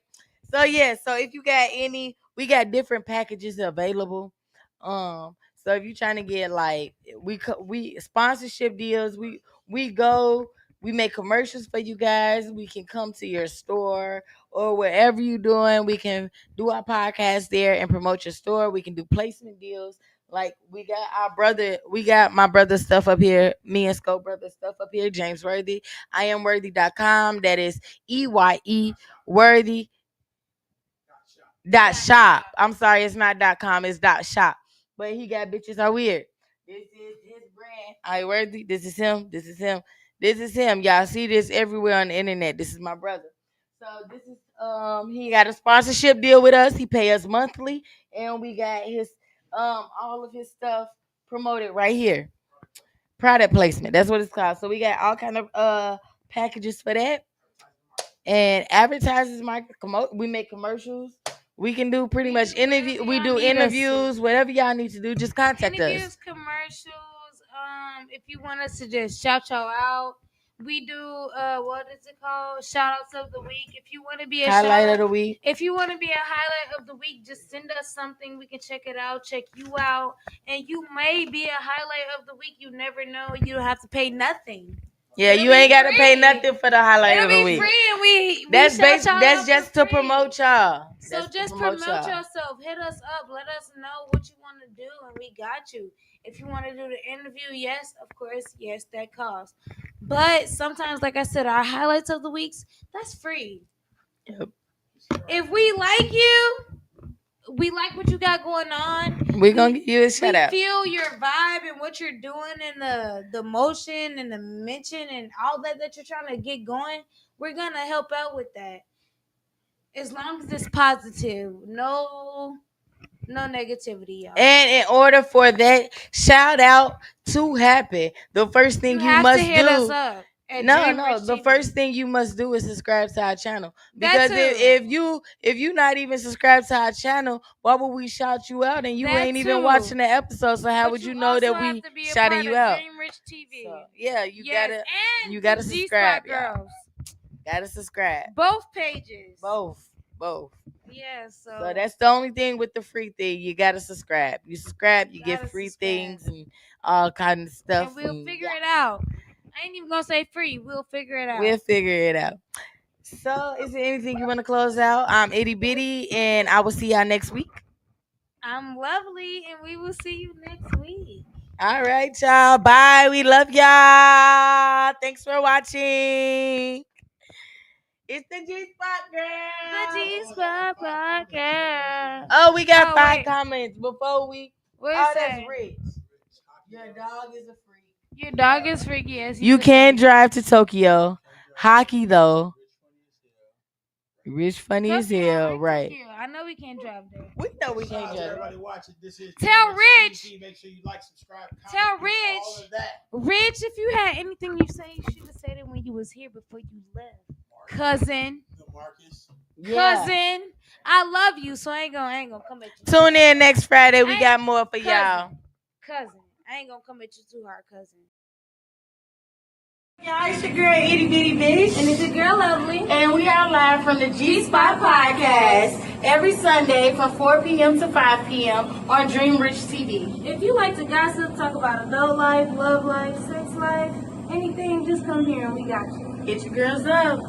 So yeah, so if you got any, we got different packages available. So if you're trying to get like we sponsorship deals, we make commercials for you guys. We can come to your store or wherever you're doing. We can do our podcast there and promote your store. We can do placement deals. Like we got my brother's stuff up here, me and Scope brother stuff up here, James Worthy. I am worthy.com. That is EYE worthy dot shop. I'm sorry, it's not .com, it's .shop. But he got bitches are weird. This is his brand. I worthy. This is him. This is him. This is him. Y'all see this everywhere on the internet. This is my brother. So this is he got a sponsorship deal with us. He pay us monthly, and we got his all of his stuff promoted right here. Product placement. That's what it's called. So we got all kind of packages for that. And advertisers market we make commercials. We can do pretty much interview. We do interviews, whatever y'all need to do. Just contact Interviews, us. commercials. If you want us to just shout y'all out, we do. What is it called? Shout outs of the week. If you want to be a Highlight shout of the week. if you want to be a highlight of the week, just send us something. We can check it out, check you out, and you may be a highlight of the week. You never know. You don't have to pay nothing. Yeah, It'll you be ain't gotta pay free. nothing for the highlight It'll of the be week. free, and we That's shout y'all that's out just for to free. promote y'all. So That's to just promote yourself. Hit us up. Let us know what you want to do, and we got you. If you want to do the interview, yes, of course, yes, that costs. But sometimes, like I said, our highlights of the weeks, that's free. Yep. If we like you, We like what you got going on. We're going to give you a shout We out. feel your vibe and what you're doing and the motion and the mention and all that you're trying to get going. We're going to help out with that. As long as it's positive. No negativity, y'all. And in order for that shout out to happen, the first thing you have must to hit us do. up at No, Dream no. Rich The TV. first thing you must do is subscribe to our channel. That Because too. if you not even subscribed to our channel, why would we shout you out and you That ain't even too. watching the episode? So how But would you you know that also we have to be a shouting part you of out? Dream Rich TV. So, yeah, you Yes, and gotta the subscribe, Gspot y'all. girls. Gotta subscribe. Both pages. Both. Yeah, So that's the only thing with the free thing. You gotta subscribe. You subscribe, you get Gotta free subscribe. things and all kind of stuff. and we'll figure it out. I ain't even gonna say free. We'll figure it out. We'll figure it out. So, is there anything you want to close out? I'm Itty Bitty, and I will see y'all next week. I'm Lovely, and we will see you next week. All right, y'all. Bye. We love y'all. Thanks for watching. It's the Gspot girl. The Gspot podcast. Oh, we got 5 wait. comments before we. What Oh, is that's that? Rich. Your dog is a freak. Your dog is freaky. Yes. You can drive to Tokyo. Hockey though. Rich funny as hell, right? Tokyo. I know we can't drive there. We know we can't drive. Everybody watching, this is Tell Rich. TV. Make sure you like, subscribe, comment, Tell all Rich. of that. Rich, if you had anything you say, you should have said it when you was here before you left. Cousin. The Marcus. Cousin. I love you, so I ain't gonna come at you. Tune in next Friday. We got more for y'all. Cousin. I ain't gonna come at you too hard, cousin. Y'all, it's your girl Itty Bitty Bitch. And it's your girl Lovely. And we are live from the Gspot podcast every Sunday from 4 p.m. to 5 p.m. on Dream Rich TV. If you like to gossip, talk about adult life, love life, sex life, anything, just come here and we got you. Hit your girls up.